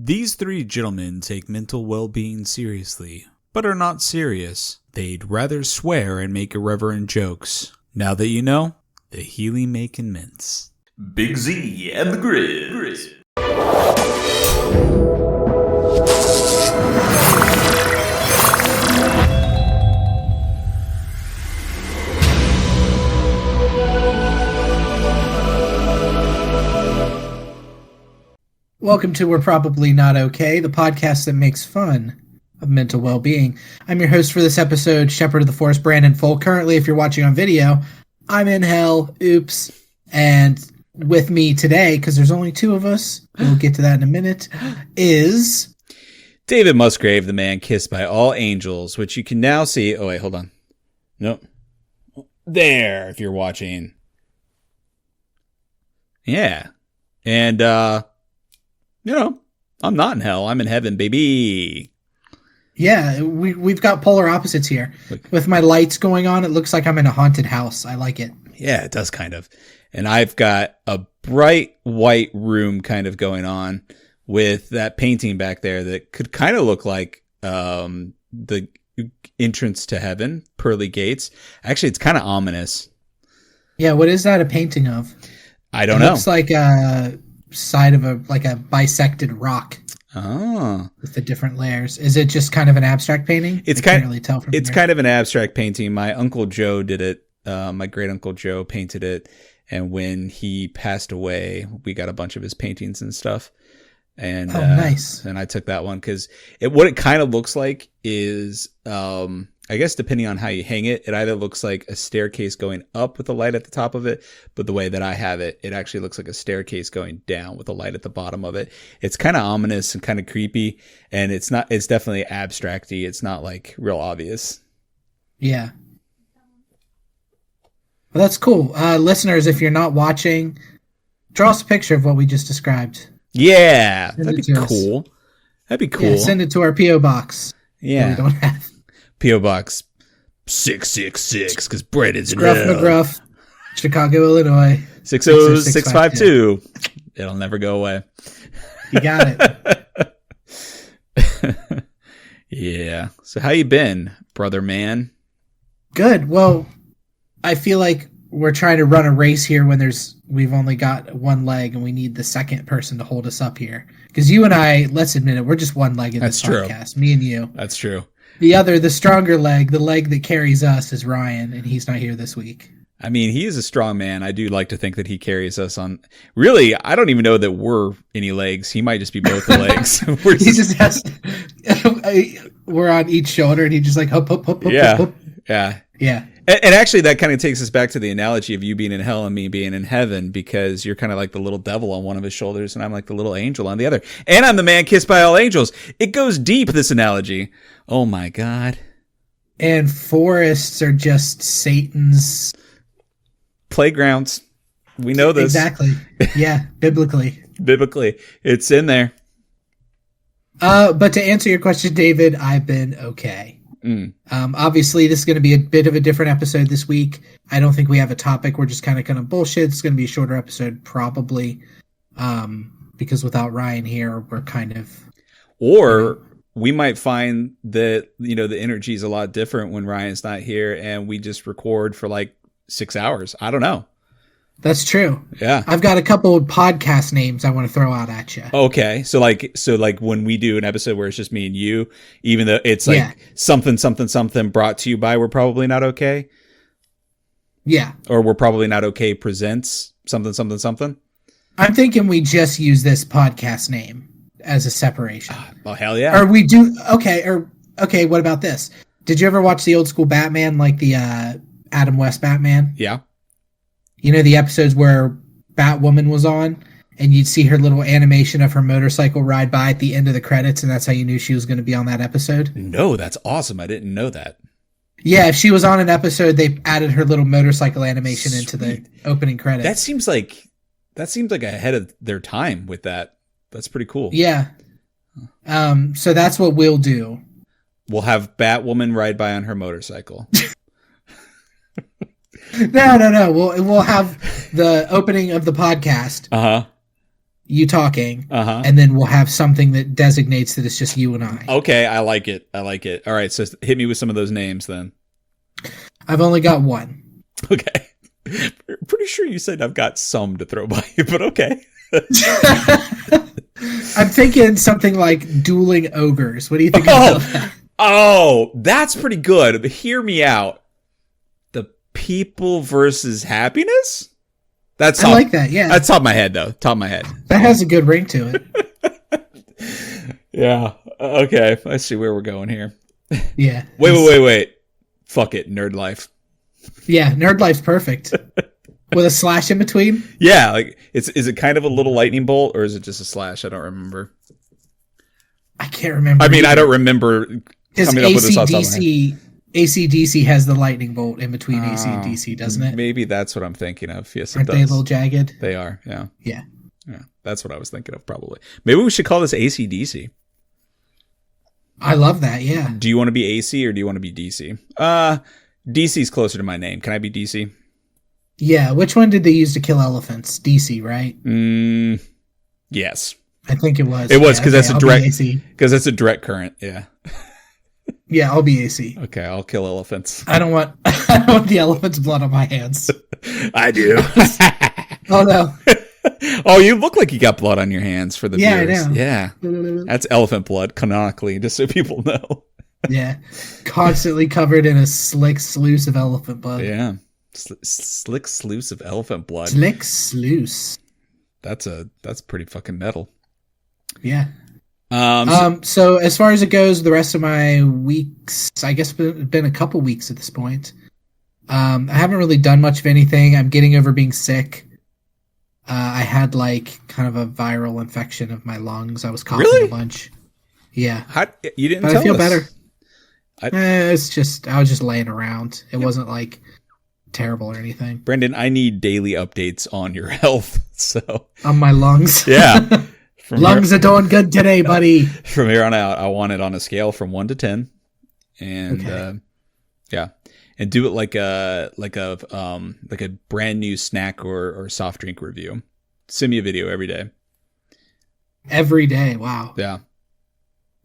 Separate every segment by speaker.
Speaker 1: These three gentlemen take mental well-being seriously, but are not serious. They'd rather swear and make irreverent jokes. Now that you know, the healing may commence.
Speaker 2: Big Z and the Grizz.
Speaker 3: Welcome to We're Probably Not Okay, the podcast that makes fun of mental well-being. I'm your host for this episode, Shepherd of the Forest, Brandon Folk. Currently, if you're watching on video, I'm in hell. Oops. And with me today, because there's only two of us, we'll get to that in a minute, is
Speaker 1: David Musgrave, the man kissed by all angels, which you can now see. Oh, wait, hold on. Nope. There, if you're watching. Yeah. And, you know, I'm not in hell. I'm in heaven, baby.
Speaker 3: Yeah, we've got polar opposites here. With my lights going on, it looks like I'm in a haunted house. I like it. Yeah,
Speaker 1: it does kind of. And I've got a bright white room kind of going on with that painting back there that could kind of look like the entrance to heaven, pearly gates. Actually, it's kind of ominous.
Speaker 3: Yeah, what is that a painting of?
Speaker 1: I don't know.
Speaker 3: It looks like a side of a bisected rock.
Speaker 1: Oh,
Speaker 3: with the different layers. Is it just kind of an abstract painting?
Speaker 1: It's kind of an abstract painting. My Uncle Joe did it. My great Uncle Joe painted it, and when he passed away, we got a bunch of his paintings and stuff. And
Speaker 3: nice.
Speaker 1: And I took that one because what it kind of looks like is, I guess depending on how you hang it, it either looks like a staircase going up with a light at the top of it, but the way that I have it, it actually looks like a staircase going down with a light at the bottom of it. It's kind of ominous and kind of creepy, and it's definitely abstract-y. It's not like real obvious.
Speaker 3: Yeah. Well, that's cool. Listeners, if you're not watching, draw us a picture of what we just described.
Speaker 1: Yeah, that'd be cool. That'd be cool.
Speaker 3: Yeah, send it to our P.O. box.
Speaker 1: Yeah.
Speaker 3: We don't have.
Speaker 1: P.O. Box 666, because Brandon's in
Speaker 3: Gruff
Speaker 1: hell.
Speaker 3: McGruff, Chicago, Illinois.
Speaker 1: 60652. It'll never go away.
Speaker 3: You got
Speaker 1: it. Yeah. So how you been, brother man?
Speaker 3: Good. Well, I feel like we're trying to run a race here when we've only got one leg and we need the second person to hold us up here. Because you and I, let's admit it, we're just one leg in this podcast. Me and you.
Speaker 1: That's true.
Speaker 3: The stronger leg, the leg that carries us, is Ryan, and he's not here this week.
Speaker 1: I mean, he is a strong man. I do like to think that he carries us on. Really, I don't even know that we're any legs. He might just be both the legs.
Speaker 3: We're on each shoulder, and he just like hop.
Speaker 1: Yeah. And actually, that kind of takes us back to the analogy of you being in hell and me being in heaven, because you're kind of like the little devil on one of his shoulders, and I'm like the little angel on the other. And I'm the man kissed by all angels. It goes deep, this analogy. Oh, my God.
Speaker 3: And forests are just Satan's
Speaker 1: playgrounds. We know this.
Speaker 3: Exactly. Yeah, biblically.
Speaker 1: Biblically. It's in there.
Speaker 3: But to answer your question, David, I've been okay. Obviously, this is going to be a bit of a different episode this week. I don't think we have a topic. We're just kind of bullshit. It's going to be a shorter episode, probably, because without Ryan here, we're kind of.
Speaker 1: Or we might find that the energy is a lot different when Ryan's not here, and we just record for like 6 hours. I don't know.
Speaker 3: That's true.
Speaker 1: Yeah.
Speaker 3: I've got a couple of podcast names I want to throw out at you.
Speaker 1: Okay. So like when we do an episode where it's just me and you, even though it's like something brought to you by We're Probably Not Okay.
Speaker 3: Yeah.
Speaker 1: Or We're Probably Not Okay presents something.
Speaker 3: I'm thinking we just use this podcast name as a separation.
Speaker 1: Oh, hell yeah.
Speaker 3: Or we do. Okay. What about this? Did you ever watch the old school Batman, like the Adam West Batman?
Speaker 1: Yeah.
Speaker 3: You know, the episodes where Batwoman was on, and you'd see her little animation of her motorcycle ride by at the end of the credits, and that's how you knew she was going to be on that episode?
Speaker 1: No, that's awesome. I didn't know that.
Speaker 3: Yeah, if she was on an episode, they added her little motorcycle animation into the opening credits.
Speaker 1: That seems like ahead of their time with that. That's pretty cool.
Speaker 3: Yeah. So that's what we'll do.
Speaker 1: We'll have Batwoman ride by on her motorcycle.
Speaker 3: No. We'll have the opening of the podcast. you talking,
Speaker 1: Uh-huh.
Speaker 3: and then we'll have something that designates that it's just you and I.
Speaker 1: Okay, I like it. All right, so hit me with some of those names then.
Speaker 3: I've only got one.
Speaker 1: Okay. Pretty sure you said I've got some to throw by you, but okay.
Speaker 3: I'm thinking something like dueling ogres. What do you think about that?
Speaker 1: Oh, that's pretty good. But hear me out. The people versus happiness? That's
Speaker 3: I like that, yeah.
Speaker 1: That's top of my head, though. Top of my head.
Speaker 3: That has a good ring to
Speaker 1: it. Yeah. Okay. Let's see where we're going here.
Speaker 3: Yeah.
Speaker 1: Wait. Fuck it. Nerd life.
Speaker 3: Yeah, nerd life's perfect. With a slash in between?
Speaker 1: Yeah. Like, is it kind of a little lightning bolt, or is it just a slash? I don't remember.
Speaker 3: I can't remember.
Speaker 1: I mean, I don't remember coming up with this off the top of my head.
Speaker 3: AC/DC has the lightning bolt in between AC and DC, doesn't it?
Speaker 1: Maybe that's what I'm thinking of. Yes,
Speaker 3: Aren't
Speaker 1: it does.
Speaker 3: they a little jagged?
Speaker 1: They are, yeah.
Speaker 3: Yeah.
Speaker 1: Yeah, that's what I was thinking of, probably. Maybe we should call this AC/DC.
Speaker 3: I love that, yeah.
Speaker 1: Do you want to be AC or do you want to be DC? DC's closer to my name. Can I be DC?
Speaker 3: Yeah, which one did they use to kill elephants? DC, right?
Speaker 1: Yes.
Speaker 3: I think it was.
Speaker 1: It was because
Speaker 3: okay,
Speaker 1: that's a direct current, yeah.
Speaker 3: Yeah, I'll be AC.
Speaker 1: Okay, I'll kill elephants.
Speaker 3: I don't want the elephant's blood on my hands.
Speaker 1: I do.
Speaker 3: Oh no.
Speaker 1: Oh, you look like you got blood on your hands for the viewers.
Speaker 3: I know.
Speaker 1: Yeah. That's elephant blood, canonically, just so people know.
Speaker 3: Yeah. Constantly covered in a slick sluice of elephant blood.
Speaker 1: Yeah. Slick sluice of elephant blood.
Speaker 3: Slick sluice.
Speaker 1: That's pretty fucking metal.
Speaker 3: Yeah. So as far as it goes, the rest of my weeks, I guess it's been a couple weeks at this point. I haven't really done much of anything. I'm getting over being sick. I had like kind of a viral infection of my lungs. I was coughing a bunch. Yeah.
Speaker 1: You didn't
Speaker 3: but
Speaker 1: tell
Speaker 3: I feel
Speaker 1: us.
Speaker 3: better. It's just, I was just laying around. It wasn't like terrible or anything.
Speaker 1: Brendan, I need daily updates on your health. So
Speaker 3: on my lungs.
Speaker 1: Yeah.
Speaker 3: Lungs are doing good today, buddy.
Speaker 1: From here on out, I want it on a scale from 1 to 10. And yeah. And do it like a brand new snack or soft drink review. Send me a video every day.
Speaker 3: Every day, wow.
Speaker 1: Yeah.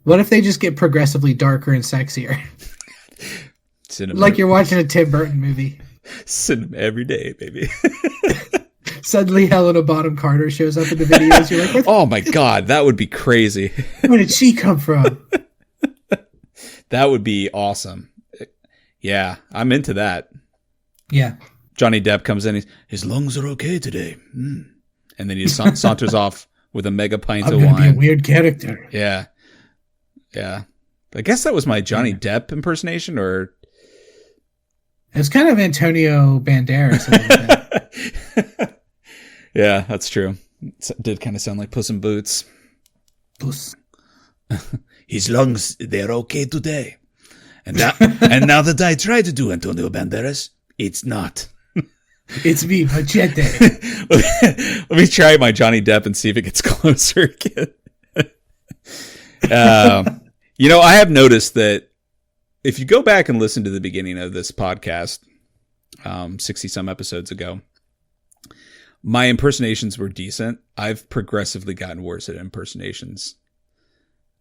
Speaker 3: What if they just get progressively darker and sexier? Like you're watching a Tim Burton movie.
Speaker 1: Send them every day, baby.
Speaker 3: Suddenly Helena Bonham Carter shows up in the videos. You're like,
Speaker 1: oh my God, that would be crazy.
Speaker 3: Where did she come from?
Speaker 1: That would be awesome. Yeah, I'm into that.
Speaker 3: Yeah.
Speaker 1: Johnny Depp comes in. His lungs are okay today. And then he saunters off with a mega pint of wine.
Speaker 3: I'm going to be a weird character.
Speaker 1: Yeah. Yeah. I guess that was my Johnny Depp impersonation, or...
Speaker 3: It's kind of Antonio Banderas a little bit.
Speaker 1: Yeah, that's true. It did kind of sound like Puss in Boots.
Speaker 3: Puss.
Speaker 1: His lungs, they're okay today. And now that I try to do Antonio Banderas, it's not.
Speaker 3: It's me, Machete.
Speaker 1: Let me try my Johnny Depp and see if it gets closer again. I have noticed that if you go back and listen to the beginning of this podcast, 60 some episodes ago, my impersonations were decent. I've progressively gotten worse at impersonations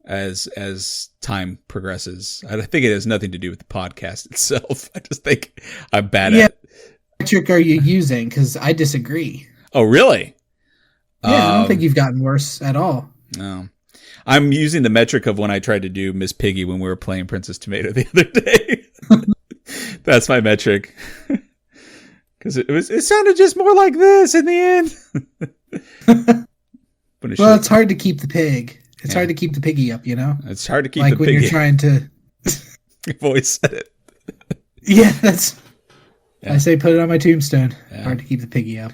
Speaker 1: as time progresses. I think it has nothing to do with the podcast itself. I just think I'm bad at it.
Speaker 3: What metric are you using? Because I disagree.
Speaker 1: Oh, really?
Speaker 3: Yeah, I don't think you've gotten worse at all.
Speaker 1: No. I'm using the metric of when I tried to do Miss Piggy when we were playing Princess Tomato the other day. That's my metric. Because it sounded just more like this in the end.
Speaker 3: Well, it's hard to keep the pig. It's hard to keep the piggy up, you know?
Speaker 1: It's hard to keep
Speaker 3: the
Speaker 1: piggy.
Speaker 3: Like when you're trying to...
Speaker 1: Your voice said it.
Speaker 3: Yeah, that's... Yeah. I say put it on my tombstone. Yeah. Hard to keep the piggy up.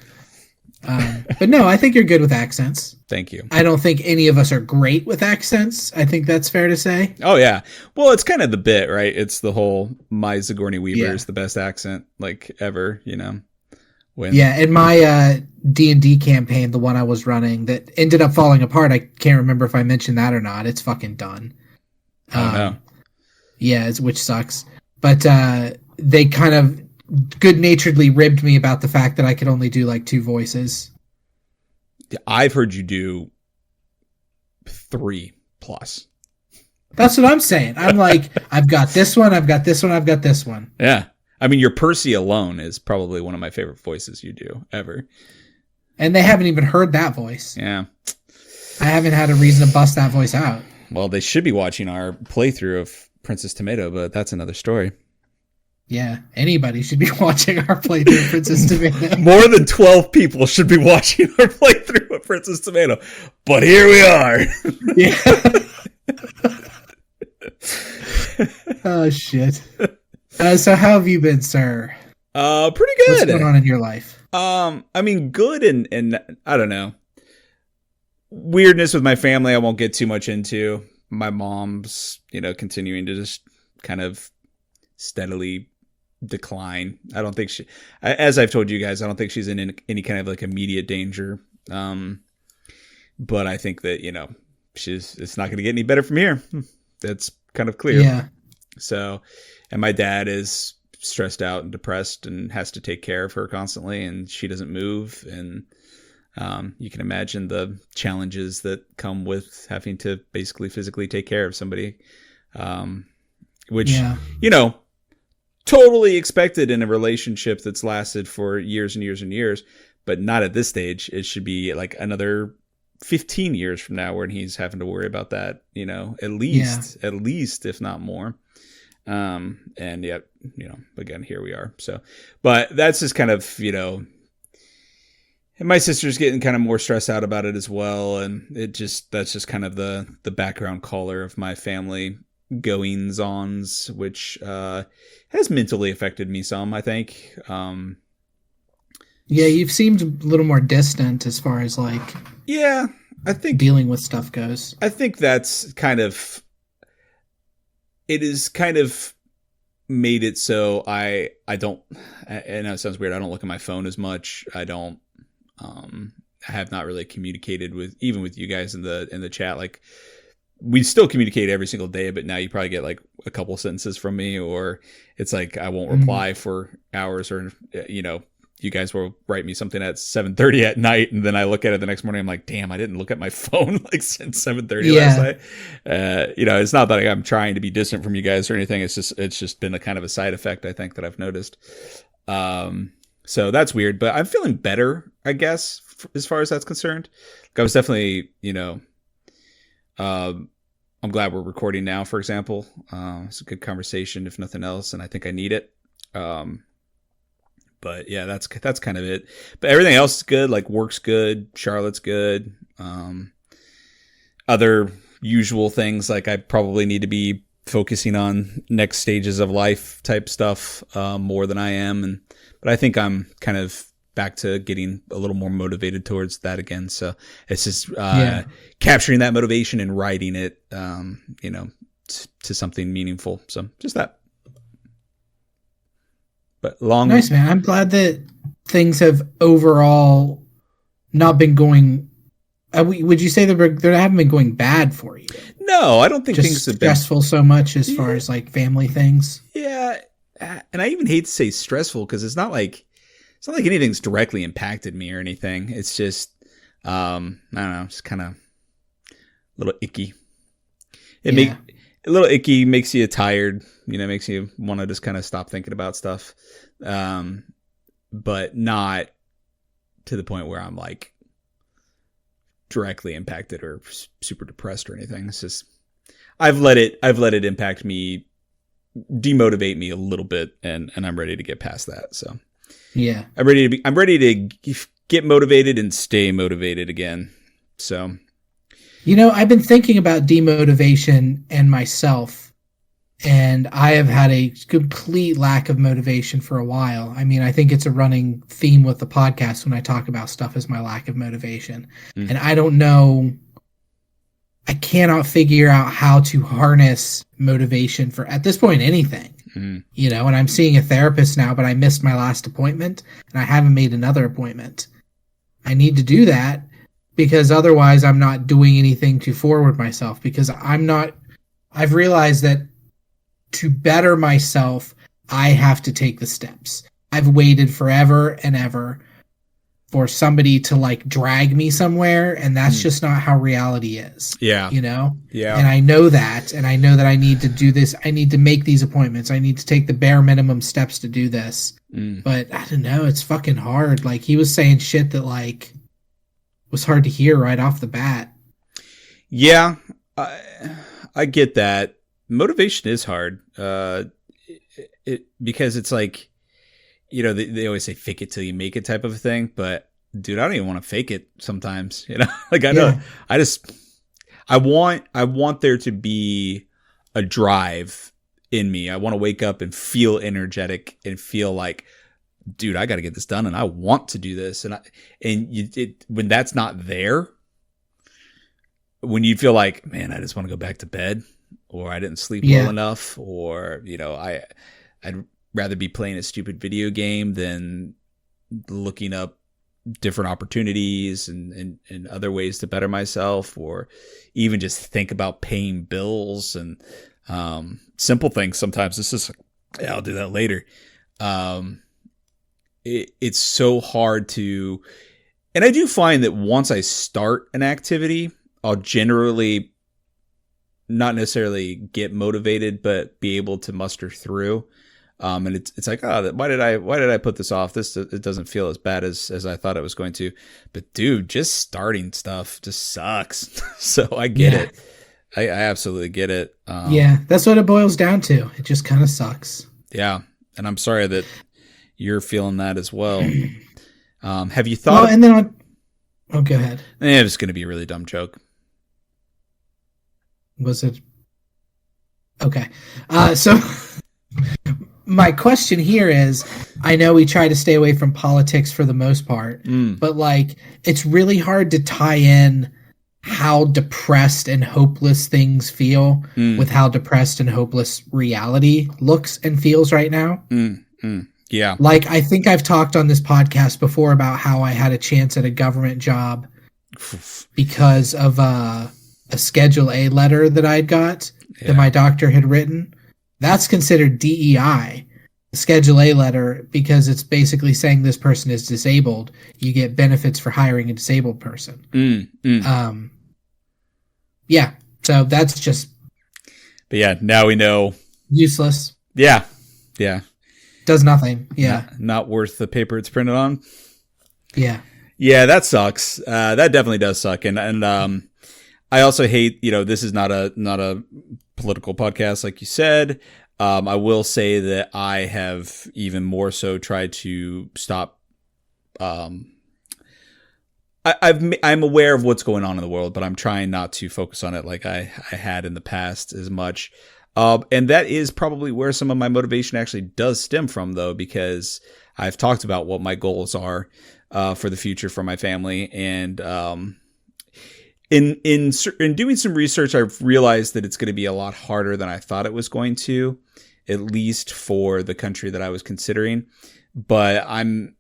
Speaker 3: But no, I think you're good with accents.
Speaker 1: Thank you.
Speaker 3: I don't think any of us are great with accents. I think that's fair to say.
Speaker 1: Oh, yeah. Well, it's kind of the bit, right? It's the whole my Sigourney Weaver is the best accent like ever, you know?
Speaker 3: Yeah, in my D&D campaign, the one I was running that ended up falling apart, I can't remember if I mentioned that or not. It's fucking done.
Speaker 1: Oh, no.
Speaker 3: Yeah, which sucks. But they kind of good-naturedly ribbed me about the fact that I could only do like 2 voices.
Speaker 1: I've heard you do 3+.
Speaker 3: That's what I'm saying. I'm like, I've got this one, I've got this one, I've got this one.
Speaker 1: Yeah. I mean, your Percy alone is probably one of my favorite voices you do ever.
Speaker 3: And they haven't even heard that voice.
Speaker 1: Yeah.
Speaker 3: I haven't had a reason to bust that voice out.
Speaker 1: Well, they should be watching our playthrough of Princess Tomato, but that's another story.
Speaker 3: Yeah, anybody should be watching our playthrough of Princess Tomato.
Speaker 1: More than 12 people should be watching our playthrough of Princess Tomato. But here we are.
Speaker 3: Yeah. Oh, shit. So how have you been, sir?
Speaker 1: Pretty good.
Speaker 3: What's going on in your life?
Speaker 1: I mean, good and I don't know. Weirdness with my family I won't get too much into. My mom's, continuing to just kind of steadily decline. I don't think as I've told you guys, I don't think she's in any kind of like immediate danger. But I think that, it's not going to get any better from here. That's kind of clear.
Speaker 3: Yeah.
Speaker 1: So, and my dad is stressed out and depressed and has to take care of her constantly, and she doesn't move. And you can imagine the challenges that come with having to basically physically take care of somebody, which, totally expected in a relationship that's lasted for years and years and years, but not at this stage. It should be like another 15 years from now when he's having to worry about that, at least, if not more. And yet, again, here we are. So, but that's just kind of, and my sister's getting kind of more stressed out about it as well. And that's just kind of the background color of my family goings ons, which, has mentally affected me some, I think.
Speaker 3: Yeah, you've seemed a little more distant as far as like,
Speaker 1: yeah, I think
Speaker 3: dealing with stuff goes.
Speaker 1: I think that's kind of, it is kind of made it so I don't, I know it sounds weird, I don't look at my phone as much. I don't, I have not really communicated even with you guys in the chat. Like, we still communicate every single day, but now you probably get like a couple sentences from me, or it's like I won't reply for hours, or you guys will write me something at 7:30 at night, and then I look at it the next morning. I'm like, damn, I didn't look at my phone like since 7:30 last night. It's not that I'm trying to be distant from you guys or anything. It's just been a kind of a side effect, I think, that I've noticed. So that's weird, but I'm feeling better, I guess, as far as that's concerned. Like, I was definitely, I'm glad we're recording now, for example. It's a good conversation, if nothing else, and I think I need it. But yeah, that's kind of it. But everything else is good. Like, work's good. Charlotte's good. Other usual things, like I probably need to be focusing on next stages of life type stuff more than I am. But I think I'm kind of back to getting a little more motivated towards that again. So it's just capturing that motivation and writing it, to something meaningful. So just that. But
Speaker 3: nice, man. I'm glad that things have overall not been going. Would you say they haven't been going bad for you?
Speaker 1: No, I don't think
Speaker 3: just
Speaker 1: things have
Speaker 3: stressful so much as far as like family things.
Speaker 1: Yeah, and I even hate to say stressful because it's not like anything's directly impacted me or anything. It's just I don't know, it's kind of a little icky. A little icky, makes you tired, makes you want to just kind of stop thinking about stuff. But not to the point where I'm like directly impacted or super depressed or anything. It's just, I've let it impact me, demotivate me a little bit, and I'm ready to get past that. So
Speaker 3: yeah,
Speaker 1: I'm ready to get motivated and stay motivated again. So,
Speaker 3: I've been thinking about demotivation and myself, and I have had a complete lack of motivation for a while. I mean, I think it's a running theme with the podcast when I talk about stuff as my lack of motivation. And I don't know, I cannot figure out how to harness motivation for, at this point, anything. And I'm seeing a therapist now, but I missed my last appointment and I haven't made another appointment. I need to do that, because otherwise I'm not doing anything to forward myself, because I've realized that to better myself, I have to take the steps. I've waited forever and ever. for somebody to like drag me somewhere, and that's just not how reality is.
Speaker 1: Yeah.
Speaker 3: You know?
Speaker 1: Yeah.
Speaker 3: And I know that, and I know that I need to do this. I need to make these appointments. I need to take the bare minimum steps to do this. But I don't know, it's fucking hard. Like, he was saying shit that like was hard to hear right off the bat.
Speaker 1: Yeah, I get that. Motivation is hard. Because it's like, you know, they always say fake it till you make it type of a thing, but dude, I don't even want to fake it sometimes, you know? Like I know I want there to be a drive in me. I want to wake up and feel energetic and feel like, dude, I got to get this done and I want to do this. When that's not there, when you feel like, man, I just want to go back to bed, or I didn't sleep well enough, or, you know, I'd rather be playing a stupid video game than looking up different opportunities and other ways to better myself, or even just think about paying bills and simple things. Sometimes it's just, yeah, I'll do that later. It's so hard to, and I do find that once I start an activity, I'll generally not necessarily get motivated, but be able to muster through. And it's like, oh, why did I put this off? It doesn't feel as bad as I thought it was going to. But dude, just starting stuff just sucks. So I get it. I absolutely get it.
Speaker 3: Yeah, that's what it boils down to. It just kind of sucks.
Speaker 1: Yeah, and I'm sorry that you're feeling that as well. Have you thought?
Speaker 3: Well, and then go ahead.
Speaker 1: It's going to be a really dumb joke.
Speaker 3: Was it? Okay. So my question here is, I know we try to stay away from politics for the most part, but like, it's really hard to tie in how depressed and hopeless things feel with how depressed and hopeless reality looks and feels right now.
Speaker 1: Yeah.
Speaker 3: Like, I think I've talked on this podcast before about how I had a chance at a government job because of a Schedule A letter that I'd got that my doctor had written. That's considered DEI, Schedule A letter, because it's basically saying this person is disabled. You get benefits for hiring a disabled person. Yeah, so that's just...
Speaker 1: But yeah, now we know.
Speaker 3: Useless.
Speaker 1: Yeah.
Speaker 3: Does nothing. Yeah.
Speaker 1: Not worth the paper it's printed on.
Speaker 3: Yeah.
Speaker 1: Yeah, that sucks. That definitely does suck. And I also hate, you know, this is not a political podcast, like you said. I will say that I have even more so tried to stop. I'm aware of what's going on in the world, but I'm trying not to focus on it like I had in the past as much. And that is probably where some of my motivation actually does stem from, though, because I've talked about what my goals are for the future for my family. And in doing some research, I've realized that it's going to be a lot harder than I thought it was going to, at least for the country that I was considering. But I'm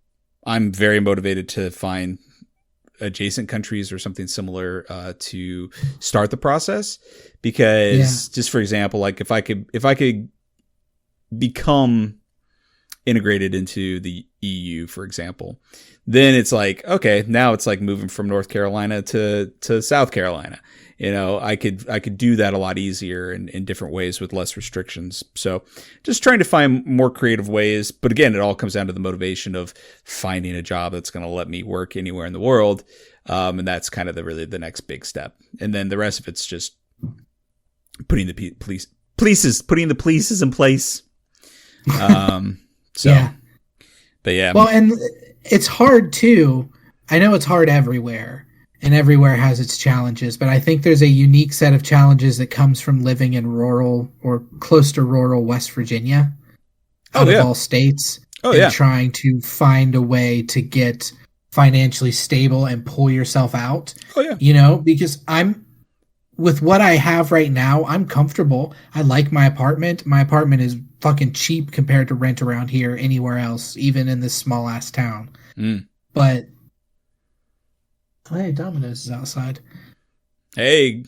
Speaker 1: very motivated to find adjacent countries or something similar to start the process, because just for example, like if I could become integrated into the EU, for example, then it's like, okay, now it's like moving from North Carolina to South Carolina. You know, I could do that a lot easier in different ways with less restrictions. So just trying to find more creative ways. But again, it all comes down to the motivation of finding a job that's going to let me work anywhere in the world. And that's kind of the next big step. And then the rest of it's just putting the polices in place. But yeah.
Speaker 3: Well, and it's hard too. I know it's hard everywhere, and everywhere has its challenges, but I think there's a unique set of challenges that comes from living in rural or close to rural West Virginia out of all states, and trying to find a way to get financially stable and pull yourself out. You know, because with what I have right now, I'm comfortable. I like my apartment. My apartment is fucking cheap compared to rent around here anywhere else, even in this small ass town. But hey, Domino's is outside.
Speaker 1: Hey,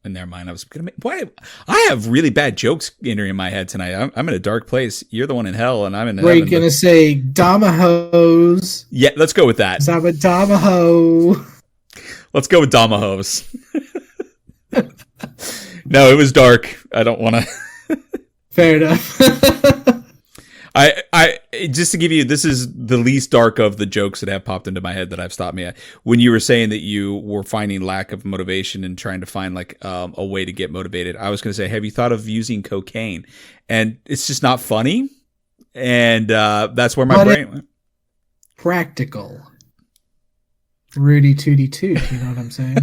Speaker 1: Never mind. I was gonna make. Why? I have really bad jokes entering my head tonight. I'm in a dark place. You're the one in hell, and I'm in heaven.
Speaker 3: Were you gonna say Damahos?
Speaker 1: Yeah, let's go with that.
Speaker 3: I'm a Damaho.
Speaker 1: Let's go with Damahos. No, it was dark. I don't want to.
Speaker 3: Fair enough.
Speaker 1: I just to give you, this is the least dark of the jokes that have popped into my head that I've stopped me at. When you were saying that you were finding lack of motivation and trying to find like a way to get motivated, I was going to say, have you thought of using cocaine? And it's just not funny. And that's where my brain went.
Speaker 3: Practical. Rudy Tooty Toot, you know what I'm saying?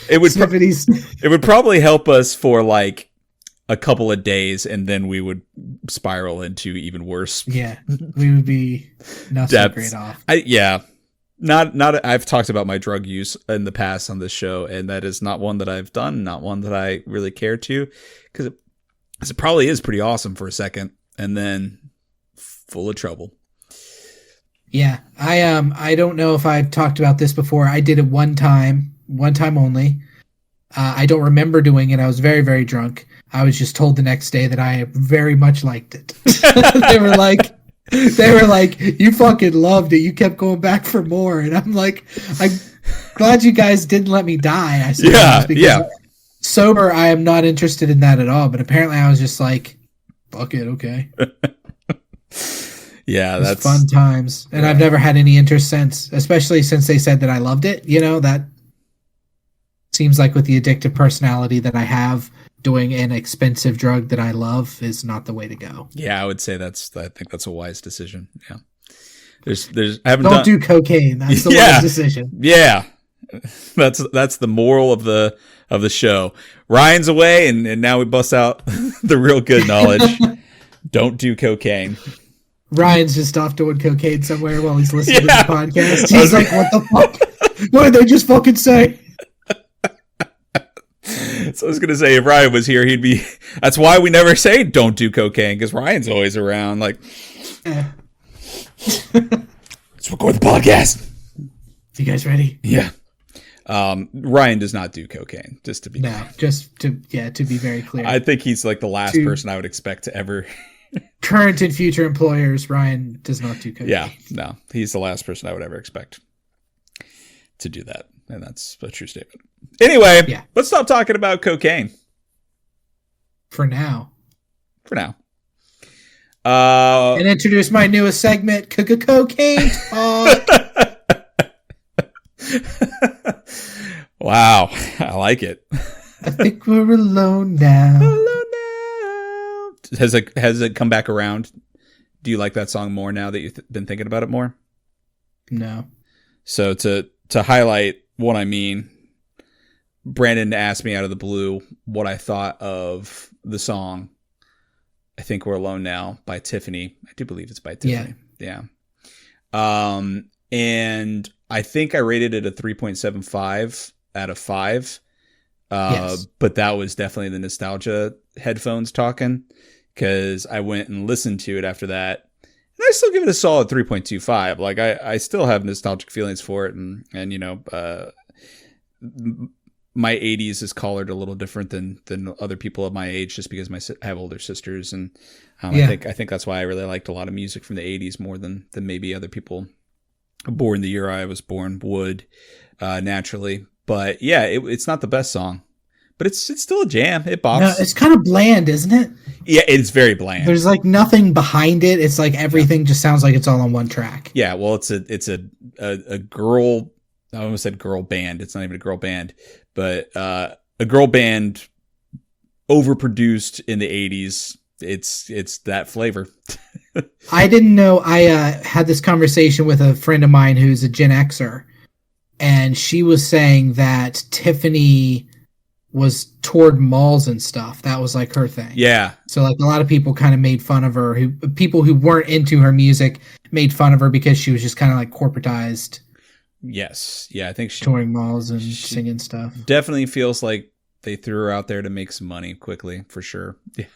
Speaker 1: It would probably help us for like a couple of days, and then we would spiral into even worse.
Speaker 3: Yeah, we would be not so great off.
Speaker 1: I've talked about my drug use in the past on this show, and that is not one that I've done, not one that I really care to, because it probably is pretty awesome for a second, and then full of trouble.
Speaker 3: Yeah, I don't know if I've talked about this before. I did it one time only. I don't remember doing it. I was very, very drunk. I was just told the next day that I very much liked it. They were like, you fucking loved it. You kept going back for more. And I'm like, I'm glad you guys didn't let me die. I suppose, because sober, I am not interested in that at all. But apparently I was just like, fuck it, okay.
Speaker 1: Yeah, that's
Speaker 3: fun times. And I've never had any interest since, especially since they said that I loved it. You know, that seems like with the addictive personality that I have, doing an expensive drug that I love is not the way to go. Yeah,
Speaker 1: I would say I think that's a wise decision. Yeah. Don't
Speaker 3: do cocaine. That's the wise decision.
Speaker 1: Yeah. That's the moral of the show. Ryan's away and now we bust out the real good knowledge. Don't do cocaine.
Speaker 3: Ryan's just off doing cocaine somewhere while he's listening to the podcast. He's like, what the fuck? What did they just fucking say?
Speaker 1: So I was going to say, if Ryan was here, he'd be... That's why we never say don't do cocaine, because Ryan's always around. Like, let's record the podcast.
Speaker 3: You guys ready?
Speaker 1: Yeah. Ryan does not do cocaine, just to be clear.
Speaker 3: Just to be very clear.
Speaker 1: I think he's like the last person I would expect to ever...
Speaker 3: Current and future employers, Ryan does not do cocaine.
Speaker 1: Yeah, no. He's the last person I would ever expect to do that. And that's a true statement. Anyway, let's stop talking about cocaine.
Speaker 3: For now.
Speaker 1: And
Speaker 3: introduce my newest segment, Cocaine Talk.
Speaker 1: Wow, I like it.
Speaker 3: I think we're alone now.
Speaker 1: Has it come back around? Do you like that song more now that you've been thinking about it more?
Speaker 3: No.
Speaker 1: So to highlight what I mean, Brandon asked me out of the blue what I thought of the song I Think We're Alone Now by Tiffany. I do believe it's by Tiffany. Yeah. And I think I rated it a 3.75 out of 5. But that was definitely the nostalgia headphones talking, because I went and listened to it after that. And I still give it a solid 3.25. Like I still have nostalgic feelings for it. And you know, my 80s is colored a little different than other people of my age, just because I have older sisters. And I think that's why I really liked a lot of music from the 80s more than maybe other people born the year I was born would naturally. But yeah, it's not the best song, but it's still a jam. It bops. No,
Speaker 3: it's kind of bland, isn't it?
Speaker 1: Yeah, it's very bland.
Speaker 3: There's like nothing behind it. It's like everything just sounds like it's all on one track.
Speaker 1: Yeah, well, it's a girl. I almost said girl band. It's not even a girl band, but a girl band overproduced in the 80s. It's that flavor.
Speaker 3: I didn't know. I had this conversation with a friend of mine who's a Gen Xer, and she was saying that Tiffany was toward malls and stuff. That was like her thing.
Speaker 1: Yeah.
Speaker 3: So like a lot of people kind of made fun of her. People who weren't into her music made fun of her because she was just kind of like corporatized.
Speaker 1: Yes. Yeah, I think
Speaker 3: touring malls and singing stuff.
Speaker 1: Definitely feels like they threw her out there to make some money quickly, for sure. Yeah.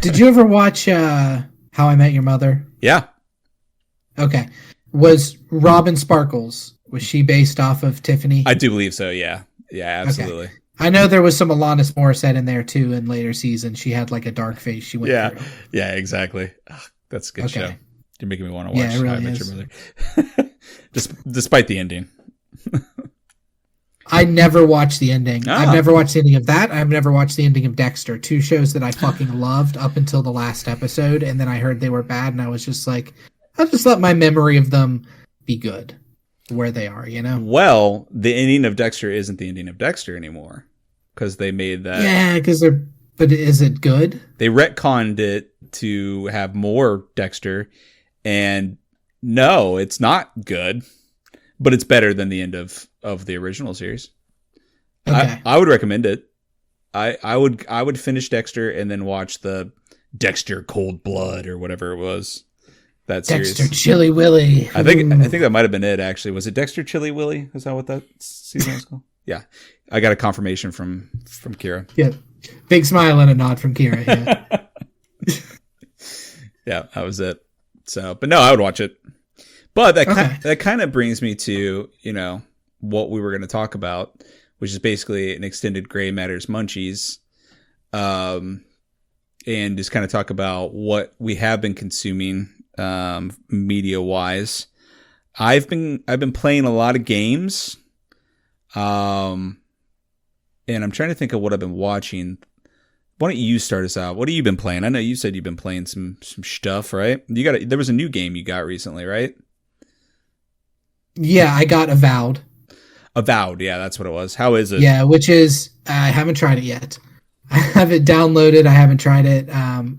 Speaker 3: Did you ever watch How I Met Your Mother?
Speaker 1: Yeah.
Speaker 3: Okay. Was Robin Sparkles, was she based off of Tiffany?
Speaker 1: I do believe so, yeah. Yeah, absolutely.
Speaker 3: I know there was some Alanis Morissette in there too in later seasons. She had like a dark face she went through.
Speaker 1: Yeah, exactly. Ugh, that's a good show. You're making me want to watch
Speaker 3: it really
Speaker 1: How I Met Your Mother. Despite the ending.
Speaker 3: I never watched the ending.
Speaker 1: Oh.
Speaker 3: I've never watched the ending of that. I've never watched the ending of Dexter. 2 shows that I fucking loved up until the last episode, and then I heard they were bad, and I was just like, I'll just let my memory of them be good where they are, you know?
Speaker 1: Well, the ending of Dexter isn't the ending of Dexter anymore because they made that.
Speaker 3: Yeah, because they're. But is it good?
Speaker 1: They retconned it to have more Dexter, and no, it's not good, but it's better than the end of the original series.
Speaker 3: Okay.
Speaker 1: I would recommend it. I would finish Dexter and then watch the Dexter Cold Blood or whatever it was. That series.
Speaker 3: Dexter Chili Willy.
Speaker 1: I think that might have been it actually. Was it Dexter Chili Willy? Is that what that season was called? Yeah. I got a confirmation from Kira.
Speaker 3: Yeah. Big smile and a nod from Kira. Yeah.
Speaker 1: Yeah, that was it. So, but no, I would watch it. But that kind of brings me to, what we were going to talk about, which is basically an extended Grey Matter Munchies. And just kind of talk about what we have been consuming media wise. I've been playing a lot of games. And I'm trying to think of what I've been watching. Why don't you start us out? What have you been playing? I know you said you've been playing some stuff, right? There was a new game you got recently, right?
Speaker 3: Yeah, I got Avowed.
Speaker 1: Avowed, yeah, that's what it was. How is it?
Speaker 3: Yeah, which is I haven't tried it yet. I have it downloaded. I haven't tried it.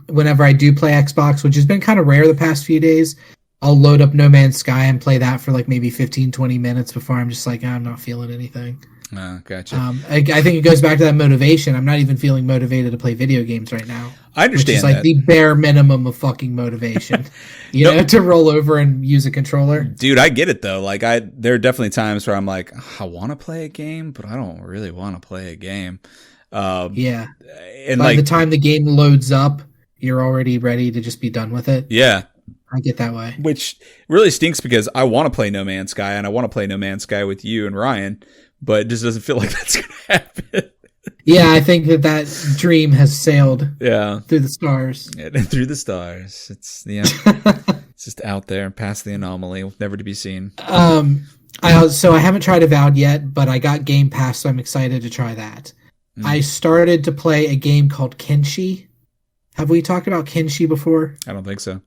Speaker 3: Whenever I do play Xbox, which has been kind of rare the past few days, I'll load up No Man's Sky and play that for like maybe 15, 20 minutes before I'm just like, I'm not feeling anything.
Speaker 1: Oh, gotcha.
Speaker 3: I think it goes back to that motivation. I'm not even feeling motivated to play video games right now.
Speaker 1: I understand
Speaker 3: which is like the bare minimum of fucking motivation, to roll over and use a controller.
Speaker 1: Dude, I get it though. Like there are definitely times where I'm like, I want to play a game, but I don't really want to play a game.
Speaker 3: Yeah.
Speaker 1: And
Speaker 3: by the time the game loads up, you're already ready to just be done with it.
Speaker 1: Yeah.
Speaker 3: I get that way.
Speaker 1: Which really stinks because I want to play No Man's Sky and I want to play No Man's Sky with you and Ryan, but it just doesn't feel like that's going to happen.
Speaker 3: Yeah, I think that dream has sailed.
Speaker 1: Yeah,
Speaker 3: through the stars.
Speaker 1: Yeah, through the stars. It's it's just out there, past the anomaly, never to be seen.
Speaker 3: So I haven't tried Avowed yet, but I got Game Pass, so I'm excited to try that. I started to play a game called Kenshi. Have we talked about Kenshi before?
Speaker 1: I don't think so.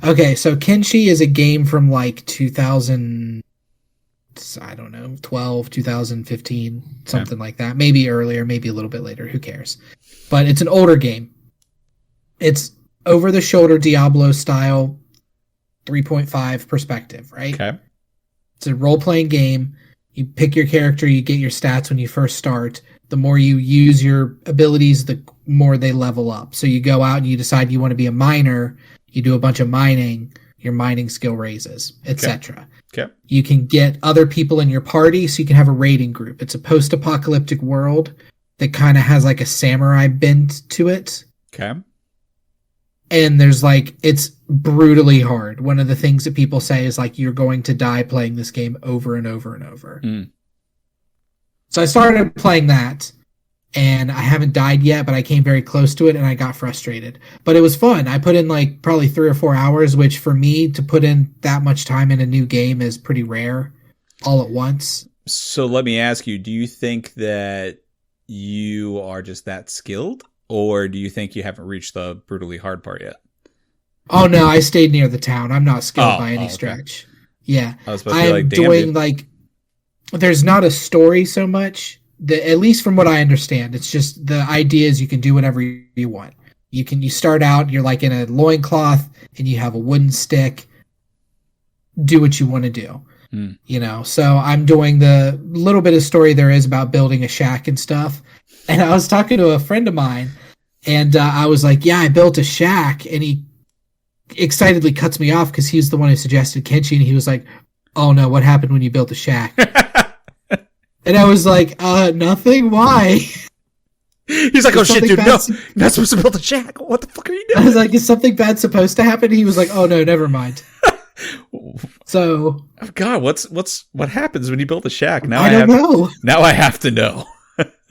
Speaker 3: Okay, so Kenshi is a game from like 2012, 2015, something like that. Maybe earlier, maybe a little bit later. Who cares? But it's an older game. It's over-the-shoulder Diablo style, 3.5 perspective, right?
Speaker 1: Okay.
Speaker 3: It's a role-playing game. You pick your character, you get your stats when you first start. The more you use your abilities, the more they level up. So you go out and you decide you want to be a miner. You do a bunch of mining. Your mining skill raises, etc.
Speaker 1: Okay.
Speaker 3: You can get other people in your party, so you can have a raiding group. It's a post-apocalyptic world that kind of has like a samurai bent to it.
Speaker 1: Okay.
Speaker 3: And there's like, it's brutally hard. One of the things that people say is like, you're going to die playing this game over and over and over. So I started playing that, and I haven't died yet, but I came very close to it, and I got frustrated. But it was fun. I put in like probably 3 or 4 hours, which for me to put in that much time in a new game is pretty rare all at once.
Speaker 1: So let me ask you, do you think that you are just that skilled, or do you think you haven't reached the brutally hard part yet?
Speaker 3: Oh, no, I stayed near the town. I'm not skilled by any stretch. Yeah.
Speaker 1: I was supposed to be like, damn,
Speaker 3: doing like, there's not a story so much. At least from what I understand, it's just the idea is you can do whatever you want. You start out, you're like in a loincloth and you have a wooden stick. Do what you want to do. So I'm doing the little bit of story there is about building a shack and stuff. And I was talking to a friend of mine, and I was like, yeah, I built a shack. And he excitedly cuts me off because he's the one who suggested Kenshi. And he was like, oh no, what happened when you built the shack? And I was like, nothing. Why?
Speaker 1: He's like, oh shit, dude, no, you're not supposed to build a shack. What the fuck are you doing?
Speaker 3: I was like, is something bad supposed to happen? He was like, oh no, never mind. So,
Speaker 1: oh God, what happens when you build a shack? Now
Speaker 3: I don't know.
Speaker 1: Now I have to know.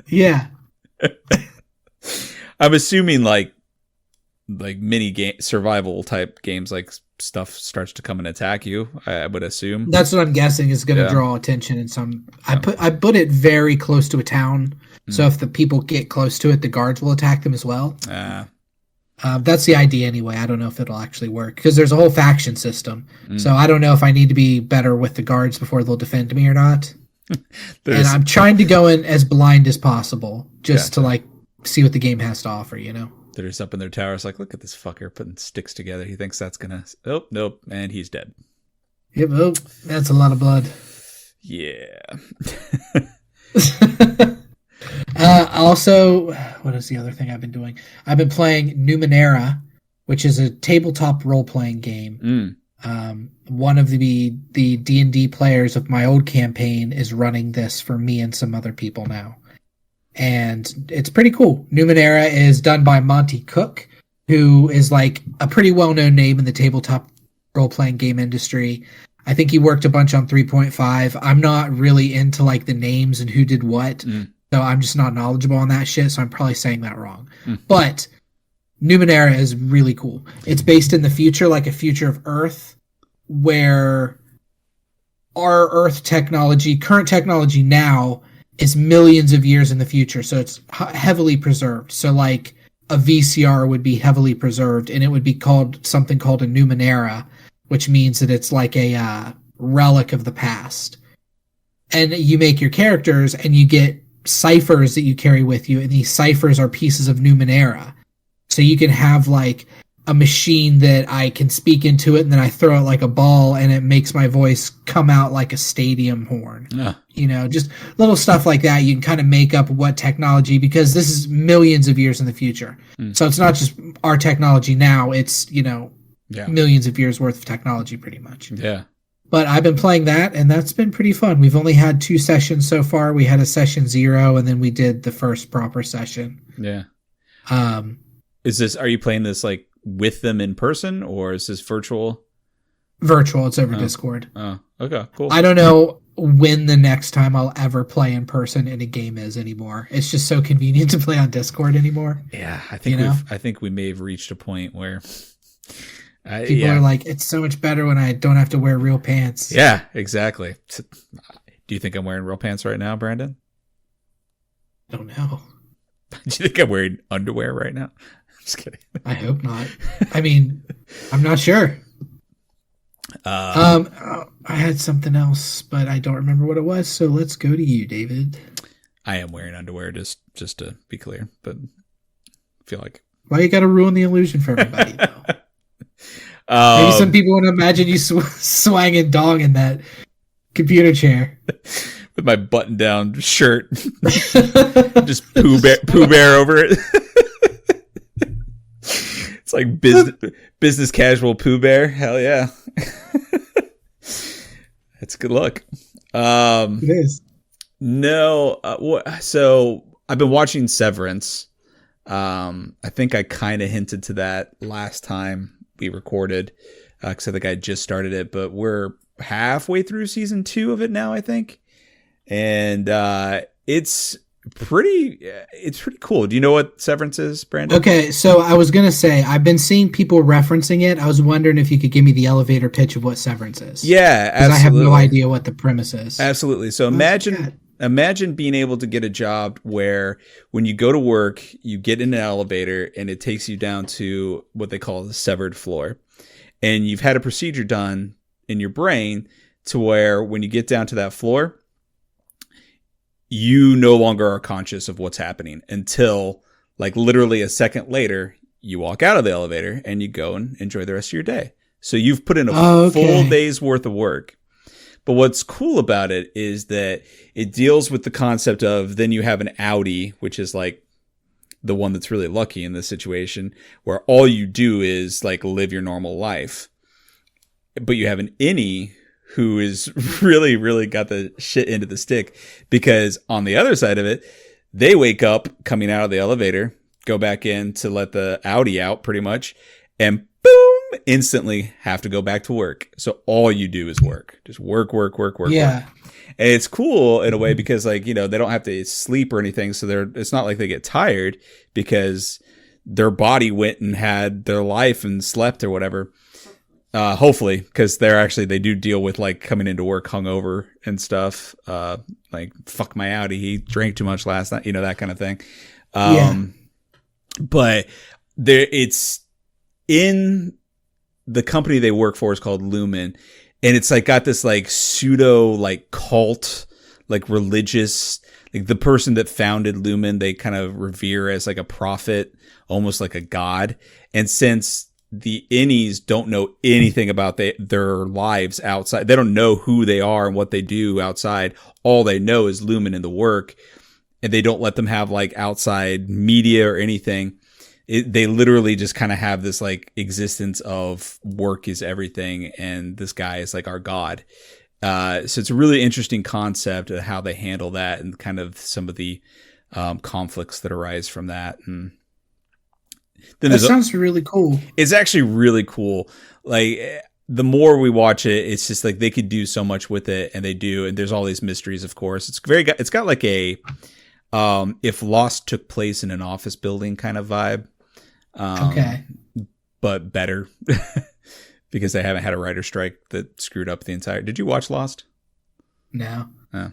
Speaker 3: Yeah.
Speaker 1: I'm assuming like mini game survival type games, like stuff starts to come and attack you. I would assume
Speaker 3: That's what I'm guessing is going to draw attention in some. I put it very close to a town, so if the people get close to it, the guards will attack them as well. That's the idea anyway. I don't know if it'll actually work because there's a whole faction system. So I don't know if I need to be better with the guards before they'll defend me or not. And I'm trying to go in as blind as possible just to like see what the game has to offer, you know?
Speaker 1: They're just up in their towers like, look at this fucker putting sticks together. He thinks that's going to... Oh, nope. And he's dead.
Speaker 3: Yep. Oh, that's a lot of blood.
Speaker 1: Yeah.
Speaker 3: Also, what is the other thing I've been doing? I've been playing Numenera, which is a tabletop role-playing game. One of the D&D players of my old campaign is running this for me and some other people now. And it's pretty cool. Numenera is done by Monty Cook, who is like a pretty well-known name in the tabletop role-playing game industry. I think he worked a bunch on 3.5. I'm not really into like the names and who did what, so I'm just not knowledgeable on that shit, so I'm probably saying that wrong. But Numenera is really cool. It's based in the future, like a future of Earth, where our Earth technology, current technology now, is millions of years in the future, so it's heavily preserved. So like a VCR would be heavily preserved, and it would be called something called a Numenera, which means that it's like a relic of the past. And you make your characters, and you get ciphers that you carry with you, and these ciphers are pieces of Numenera. So you can have like a machine that I can speak into it, and then I throw it like a ball, and it makes my voice come out like a stadium horn. You know, just little stuff like that. You can kind of make up what technology, because this is millions of years in the future. So it's not just our technology now. It's, you know, millions of years worth of technology pretty much. Yeah. But I've been playing that, and that's been pretty fun. We've only had 2 sessions so far. We had a session 0, and then we did the first proper session. Yeah.
Speaker 1: Are you playing this like with them in person, or is this virtual?
Speaker 3: Virtual. It's over Discord.
Speaker 1: Oh, okay, cool.
Speaker 3: I don't know when the next time I'll ever play in person in a game is anymore. It's just so convenient to play on Discord anymore.
Speaker 1: Yeah, I think we may have reached a point where
Speaker 3: people are like, it's so much better when I don't have to wear real pants.
Speaker 1: Yeah, exactly. Do you think I'm wearing real pants right now, Brandon?
Speaker 3: I don't know.
Speaker 1: Do you think I'm wearing underwear right now? Just kidding.
Speaker 3: I hope not. I mean, I'm not sure. I had something else, but I don't remember what it was. So let's go to you, David.
Speaker 1: I am wearing underwear, just to be clear, but I feel like.
Speaker 3: Why you got to ruin the illusion for everybody, though? Maybe some people want to imagine you swanging dong in that computer chair
Speaker 1: with my button-down shirt, just Pooh Bear over it. It's like business casual Pooh Bear. Hell yeah. That's a good look.
Speaker 3: It is.
Speaker 1: No. So I've been watching Severance. I think I kind of hinted to that last time we recorded, because I think I just started it, but we're halfway through season 2 of it now, I think. And it's pretty cool. Do you know what Severance is, Brandon?
Speaker 3: Okay, so I was gonna say, I've been seeing people referencing it. I was wondering if you could give me the elevator pitch of what Severance is.
Speaker 1: Yeah, absolutely.
Speaker 3: I have no idea what the premise is.
Speaker 1: Absolutely. So imagine being able to get a job where when you go to work, you get in an elevator and it takes you down to what they call the severed floor. And you've had a procedure done in your brain to where when you get down to that floor, you no longer are conscious of what's happening until like literally a second later, you walk out of the elevator and you go and enjoy the rest of your day. So you've put in a full day's worth of work. But what's cool about it is that it deals with the concept of then you have an outie, which is like the one that's really lucky in this situation, where all you do is like live your normal life. But you have an innie who is really, really got the shit into the stick, because on the other side of it, they wake up coming out of the elevator, go back in to let the outie out pretty much, and boom, instantly have to go back to work. So all you do is work. Just work.
Speaker 3: Yeah.
Speaker 1: And it's cool in a way because like, they don't have to sleep or anything. So it's not like they get tired because their body went and had their life and slept or whatever. Hopefully, because they do deal with like coming into work hungover and stuff. Like fuck my Audi, he drank too much last night, that kind of thing. But it's in the company they work for is called Lumen, and it's like got this like pseudo like cult, like religious, like the person that founded Lumen they kind of revere as like a prophet, almost like a god. And since the innies don't know anything about their lives outside, they don't know who they are and what they do outside. All they know is Lumen and the work, and they don't let them have like outside media or anything. They literally just kind of have this like existence of work is everything, and this guy is like our god. So it's a really interesting concept of how they handle that and kind of some of the conflicts that arise from that. And then
Speaker 3: that sounds really cool.
Speaker 1: It's actually really cool. Like the more we watch it, it's just like they could do so much with it, and they do. And there's all these mysteries, of course. It's got like a if Lost took place in an office building kind of vibe.
Speaker 3: Okay.
Speaker 1: But better because they haven't had a writer strike that screwed up the entire. Did you watch Lost?
Speaker 3: No.
Speaker 1: Oh.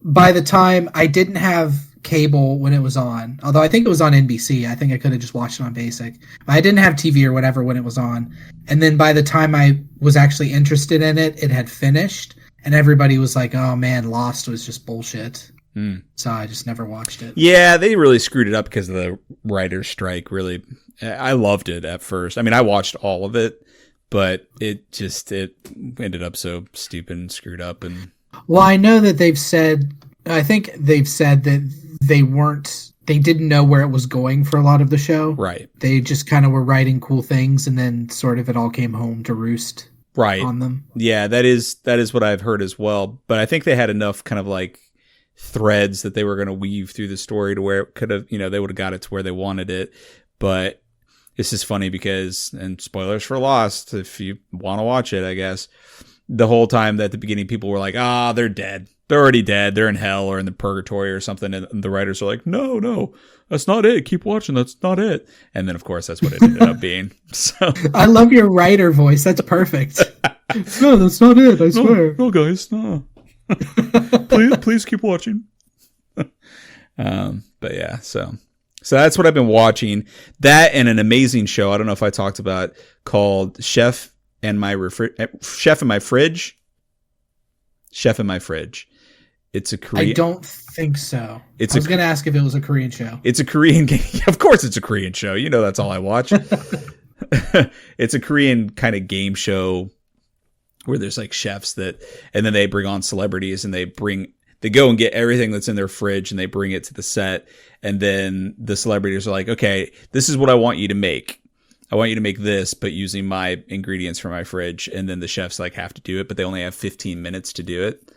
Speaker 3: By the time I didn't have cable when it was on, although I think it was on NBC. I think I could have just watched it on basic. I didn't have TV or whatever when it was on. And then by the time I was actually interested in it, it had finished, and everybody was like, "Oh man, Lost was just bullshit." So I just never watched it. Yeah,
Speaker 1: they really screwed it up because of the writer's strike. Really, I loved it at first. I mean, I watched all of it, but it ended up so stupid and screwed up. And
Speaker 3: well, I know that I think they've said that they didn't know where it was going for a lot of the show.
Speaker 1: Right.
Speaker 3: They just kind of were writing cool things, and then sort of it all came home to roost.
Speaker 1: Right.
Speaker 3: On them.
Speaker 1: Yeah, that is what I've heard as well. But I think they had enough kind of like threads that they were going to weave through the story to where it could have, they would have got it to where they wanted it. But it's just funny because, and spoilers for Lost, if you want to watch it, I guess, the whole time at the beginning, people were like, they're dead. They're already dead. They're in hell or in the purgatory or something. And the writers are like, no, that's not it. Keep watching. That's not it. And then, of course, that's what it ended up being. So
Speaker 3: I love your writer voice. That's perfect. No, that's not it. I swear.
Speaker 1: No, guys, no. please keep watching. But yeah, so that's what I've been watching. That and an amazing show. I don't know if I talked about called Chef in My Fridge. Chef in My Fridge. It's a Korean.
Speaker 3: I don't think so. I was going to ask if it was a Korean show.
Speaker 1: It's a Korean game. Of course, it's a Korean show. That's all I watch. It's a Korean kind of game show where there's like chefs and then they bring on celebrities and they go and get everything that's in their fridge and they bring it to the set. And then the celebrities are like, okay, this is what I want you to make. I want you to make this, but using my ingredients from my fridge. And then the chefs like have to do it, but they only have 15 minutes to do it.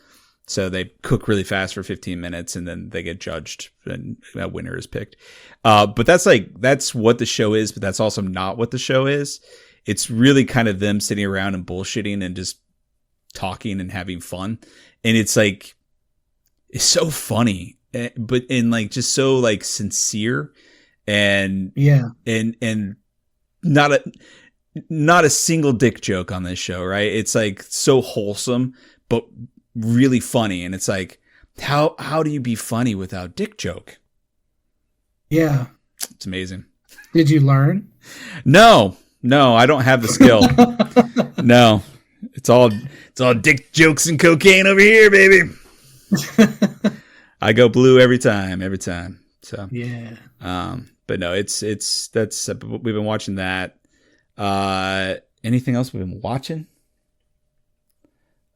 Speaker 1: So they cook really fast for 15 minutes and then they get judged and a winner is picked. But that's what the show is, but that's also not what the show is. It's really kind of them sitting around and bullshitting and just talking and having fun. And it's like, it's so funny, but and like just so like sincere and and not a single dick joke on this show, right? It's like so wholesome, but really funny. And it's like, how do you be funny without dick joke?
Speaker 3: Yeah.
Speaker 1: It's amazing.
Speaker 3: Did you learn?
Speaker 1: No, I don't have the skill. No, it's all dick jokes and cocaine over here, baby. I go blue every time. So
Speaker 3: yeah.
Speaker 1: But no, that's we've been watching that. Anything else we've been watching?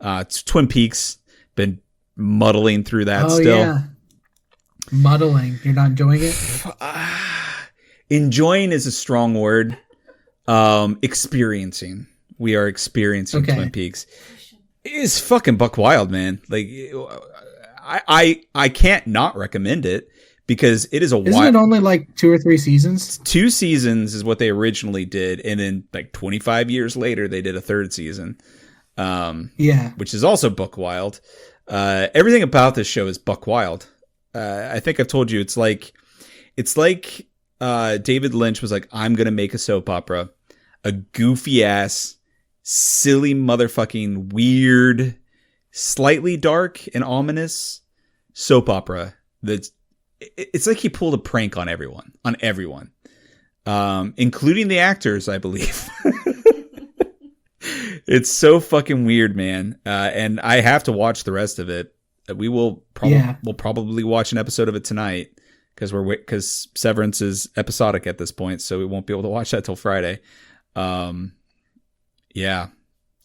Speaker 1: It's Twin Peaks. Been muddling through that still. Yeah.
Speaker 3: Muddling. You're not enjoying it?
Speaker 1: Enjoying is a strong word. Experiencing. We are experiencing Twin Peaks. It's fucking buck wild, man. Like I can't not recommend it because it is a
Speaker 3: Isn't it only like 2 or 3 seasons?
Speaker 1: 2 seasons is what they originally did, and then like 25 years later they did a 3rd season. Which is also buck wild. Everything about this show is buck wild. I think I've told you it's like David Lynch was like, I'm gonna make a soap opera, a goofy ass, silly motherfucking weird, slightly dark and ominous soap opera. It's like he pulled a prank on everyone, including the actors, I believe. It's so fucking weird, man. And I have to watch the rest of it. We'll probably watch an episode of it tonight because Severance is episodic at this point, so we won't be able to watch that till Friday.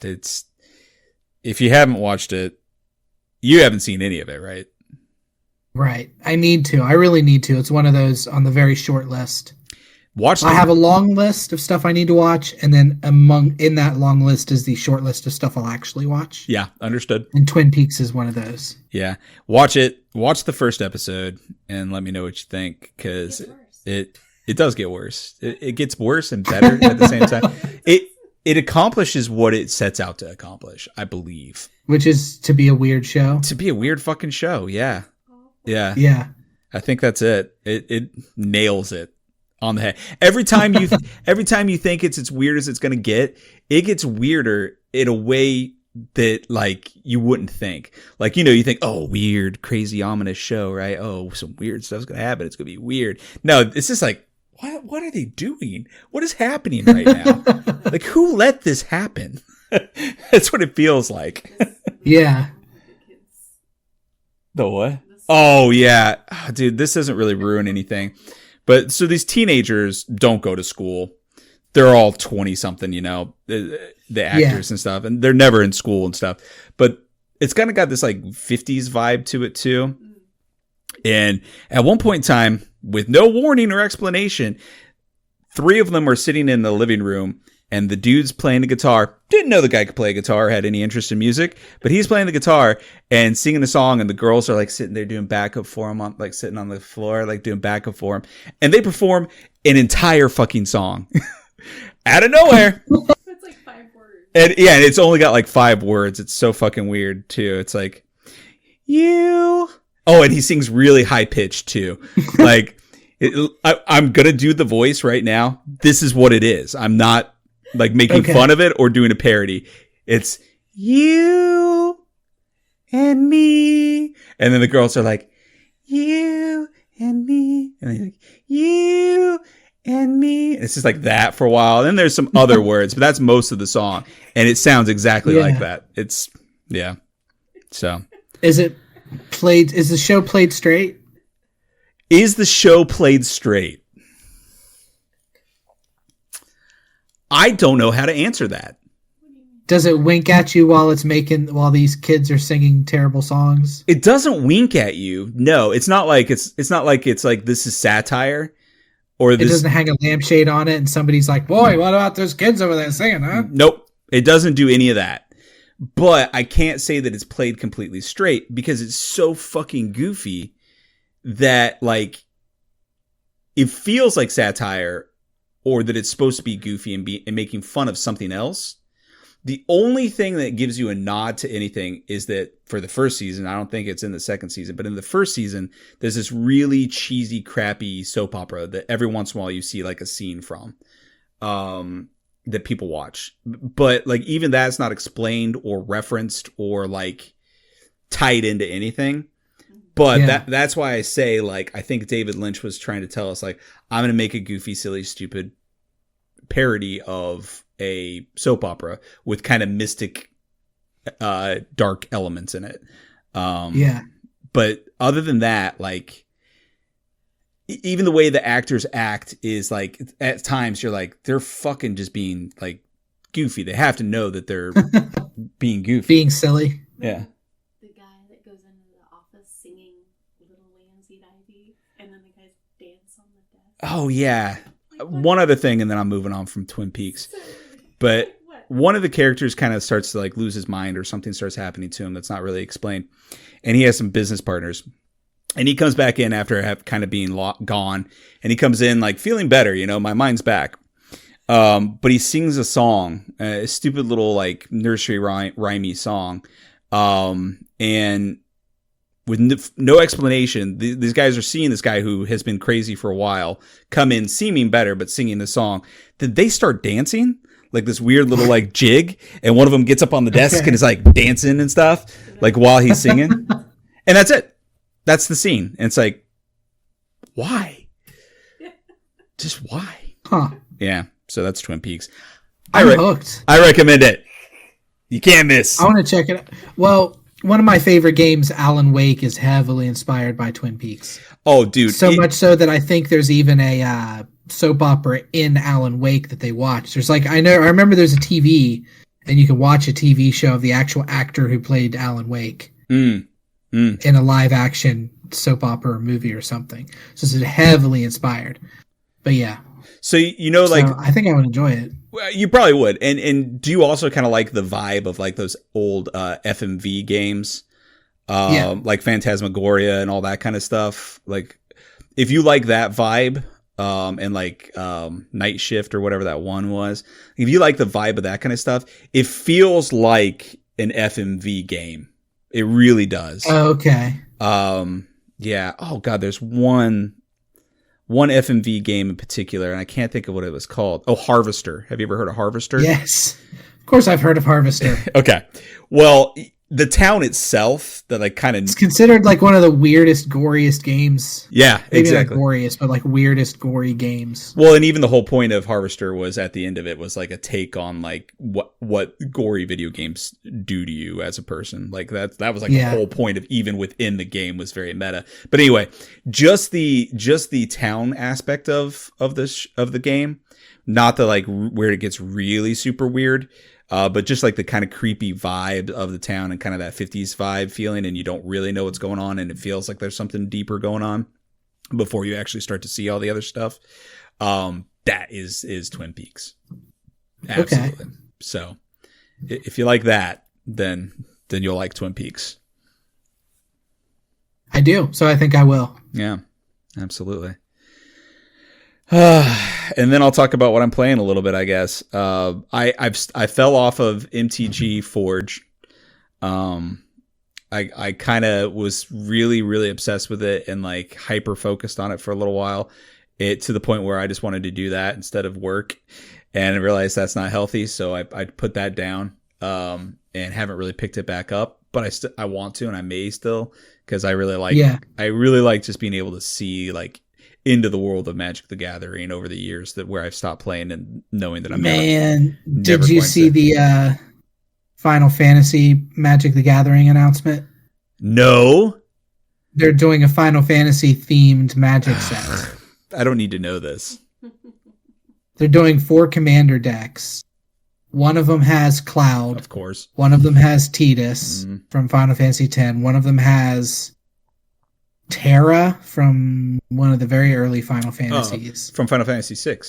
Speaker 1: It's if you haven't watched it, you haven't seen any of it, right?
Speaker 3: Right. I need to. I really need to. It's one of those on the very short list. I have a long list of stuff I need to watch, and then in that long list is the short list of stuff I'll actually watch.
Speaker 1: Yeah, understood.
Speaker 3: And Twin Peaks is one of those.
Speaker 1: Yeah. Watch it. Watch the first episode and let me know what you think, because it does get worse. It gets worse and better at the same time. It accomplishes what it sets out to accomplish, I believe.
Speaker 3: Which is to be a weird show.
Speaker 1: To be a weird fucking show, yeah. Yeah.
Speaker 3: Yeah.
Speaker 1: I think that's it. It nails it on the head. Every time you think it's as weird as it's going to get, it gets weirder in a way that like you wouldn't think. Like, you think, oh, weird, crazy, ominous show, right? Oh, some weird stuff's going to happen. It's going to be weird. No, it's just like, what are they doing? What is happening right now? Like, who let this happen? That's what it feels like.
Speaker 3: Yeah.
Speaker 1: The what? Oh, yeah. Oh, dude, this doesn't really ruin anything. But so these teenagers don't go to school. They're all 20-something, the actors and stuff. And they're never in school and stuff. But it's kind of got this like 50s vibe to it, too. And at one point in time, with no warning or explanation, 3 of them are sitting in the living room. And the dude's playing the guitar. Didn't know the guy could play a guitar, had any interest in music. But he's playing the guitar and singing a song. And the girls are like sitting there doing backup for him, like sitting on the floor, like doing backup for him. And they perform an entire fucking song out of nowhere.
Speaker 4: It's like 5 words.
Speaker 1: And it's only got like 5 words. It's so fucking weird too. It's like, you. Oh, and he sings really high pitched too. Like, I'm going to do the voice right now. This is what it is. I'm not like making fun of it or doing a parody. It's you and me. And then the girls are like, you and me. And they're like, you and me. And it's just like that for a while. And then there's some other words, but that's most of the song. And it sounds exactly like that. It's, yeah. So.
Speaker 3: Is the show played straight?
Speaker 1: Is the show played straight? I don't know how to answer that.
Speaker 3: Does it wink at you while these kids are singing terrible songs?
Speaker 1: It doesn't wink at you. No, it's not like it's like this is satire, or this. It
Speaker 3: doesn't hang a lampshade on it, and somebody's like, "Boy, what about those kids over there singing?" Huh?
Speaker 1: Nope, it doesn't do any of that. But I can't say that it's played completely straight because it's so fucking goofy that like it feels like satire. Or that it's supposed to be goofy and making fun of something else. The only thing that gives you a nod to anything is that for the first season, I don't think it's in the second season, but in the first season, there's this really cheesy, crappy soap opera that every once in a while you see like a scene from that people watch. But like even that's not explained or referenced or like tied into anything. But that's why I say, like, I think David Lynch was trying to tell us, like, I'm going to make a goofy, silly, stupid parody of a soap opera with kind of mystic, dark elements in it. But other than that, like, even the way the actors act is, like, at times you're like, they're fucking just being, like, goofy. They have to know that they're being goofy.
Speaker 3: Being silly.
Speaker 1: Yeah. Oh, yeah. One other thing, and then I'm moving on from Twin Peaks. But one of the characters kind of starts to like lose his mind or something starts happening to him that's not really explained. And he has some business partners. And he comes back in after have kind of being gone, and he comes in like feeling better. My mind's back. But he sings a song, a stupid little like nursery rhymey song. And with no explanation, these guys are seeing this guy who has been crazy for a while come in seeming better, but singing the song. Then they start dancing like this weird little like jig. And one of them gets up on the desk and is like dancing and stuff, like while he's singing. And that's it. That's the scene. And it's like, why? Just why?
Speaker 3: Huh.
Speaker 1: Yeah. So that's Twin Peaks.
Speaker 3: I'm hooked.
Speaker 1: I recommend it. You can't miss.
Speaker 3: I want to check it out. Well, one of my favorite games, Alan Wake, is heavily inspired by Twin Peaks.
Speaker 1: Oh, dude.
Speaker 3: So much so that I think there's even a soap opera in Alan Wake that they watch. There's like, I remember there's a TV, and you can watch a TV show of the actual actor who played Alan Wake. In a live action soap opera or movie or something. So it's heavily inspired. But yeah.
Speaker 1: So, like,
Speaker 3: I think I would enjoy it.
Speaker 1: Well, you probably would. And do you also kind of like the vibe of like those old FMV games? Like Phantasmagoria and all that kind of stuff. Like if you like that vibe, and like Night Shift or whatever that one was, if you like the vibe of that kind of stuff, it feels like an FMV game. It really does.
Speaker 3: Oh, okay.
Speaker 1: Yeah. Oh God, there's one FMV game in particular, and I can't think of what it was called. Oh, Harvester. Have you ever heard of Harvester?
Speaker 3: Yes. Of course I've heard of Harvester.
Speaker 1: Okay. Well, the town itself, that like kind of...
Speaker 3: It's considered like one of the weirdest, goriest games.
Speaker 1: Yeah,
Speaker 3: maybe
Speaker 1: exactly.
Speaker 3: Not goriest, but like weirdest, gory games.
Speaker 1: Well, and even the whole point of Harvester was at the end of it was like a take on like what gory video games do to you as a person. Like that was like the whole point of even within the game was very meta. But anyway, just the town aspect of the game, not the like where it gets really super weird. But just like the kind of creepy vibe of the town and kind of that 50s vibe feeling, and you don't really know what's going on, and it feels like there's something deeper going on before you actually start to see all the other stuff. That is Twin Peaks. Absolutely. Okay. So if you like that, then you'll like Twin Peaks.
Speaker 3: I do. So I think I will.
Speaker 1: Yeah, absolutely. And then I'll talk about what I'm playing a little bit, I guess. I fell off of MTG Forge. I kind of was really, really obsessed with it and like hyper focused on it for a little while. To the point where I just wanted to do that instead of work, and I realized that's not healthy. So I put that down, and haven't really picked it back up. But I want to, and I may still, because I really like just being able to see like into the world of Magic the Gathering over the years where I've stopped playing and knowing that I'm never
Speaker 3: did you see the Final Fantasy Magic the Gathering announcement?
Speaker 1: No.
Speaker 3: They're doing a Final Fantasy themed Magic set.
Speaker 1: I don't need to know this.
Speaker 3: They're doing 4 commander decks. One of them has Cloud.
Speaker 1: Of course.
Speaker 3: One of them has Tidus from Final Fantasy X. One of them has Terra from one of the very early Final Fantasies.
Speaker 1: From Final Fantasy VI.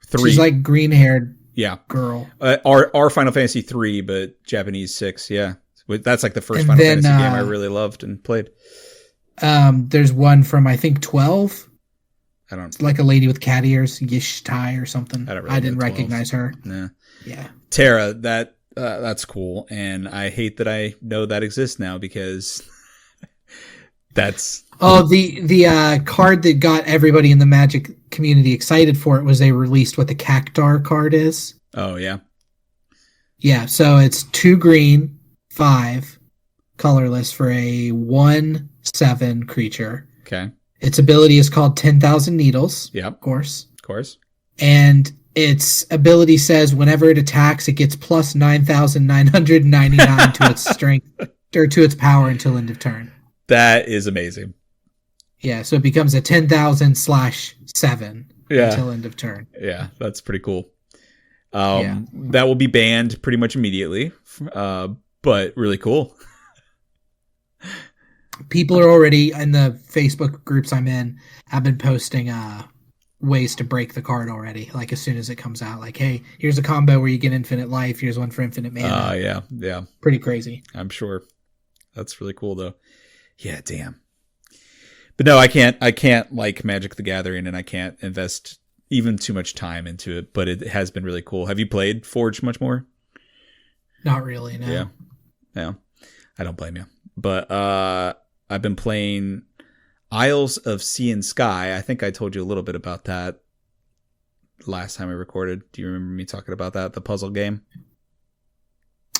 Speaker 1: 3.
Speaker 3: She's like green-haired girl.
Speaker 1: Our Final Fantasy 3, but Japanese 6, yeah. That's like the first Final Fantasy game I really loved and played.
Speaker 3: There's one from, I think, 12.
Speaker 1: It's
Speaker 3: like a lady with cat ears, Yishtai or something.
Speaker 1: I
Speaker 3: didn't recognize her.
Speaker 1: Nah.
Speaker 3: Yeah.
Speaker 1: Terra, that's cool. And I hate that I know that exists now because... That's
Speaker 3: the card that got everybody in the Magic community excited for it was they released what the Cactar card is.
Speaker 1: Oh yeah,
Speaker 3: yeah. So it's 2 green, 5 colorless for a 1/7 creature.
Speaker 1: Okay.
Speaker 3: Its ability is called 10,000 Needles.
Speaker 1: Yep.
Speaker 3: Of course.
Speaker 1: And
Speaker 3: its ability says whenever it attacks, it gets plus 9,999 to its strength or to its power until end of turn.
Speaker 1: That is amazing.
Speaker 3: Yeah, so it becomes a 10,000/7 until end of turn.
Speaker 1: Yeah, that's pretty cool. That will be banned pretty much immediately, but really cool.
Speaker 3: People are already in the Facebook groups I'm in. I've been posting ways to break the card already. Like as soon as it comes out, like, hey, here's a combo where you get infinite life. Here's one for infinite mana.
Speaker 1: Yeah.
Speaker 3: Pretty crazy.
Speaker 1: I'm sure. That's really cool though. Yeah, damn. But no, I can't like Magic the Gathering, and I can't invest even too much time into it, but it has been really cool. Have you played Forge much more?
Speaker 3: Not really, no.
Speaker 1: Yeah. I don't blame you. But I've been playing Isles of Sea and Sky. I think I told you a little bit about that last time I recorded. Do you remember me talking about that? The puzzle game?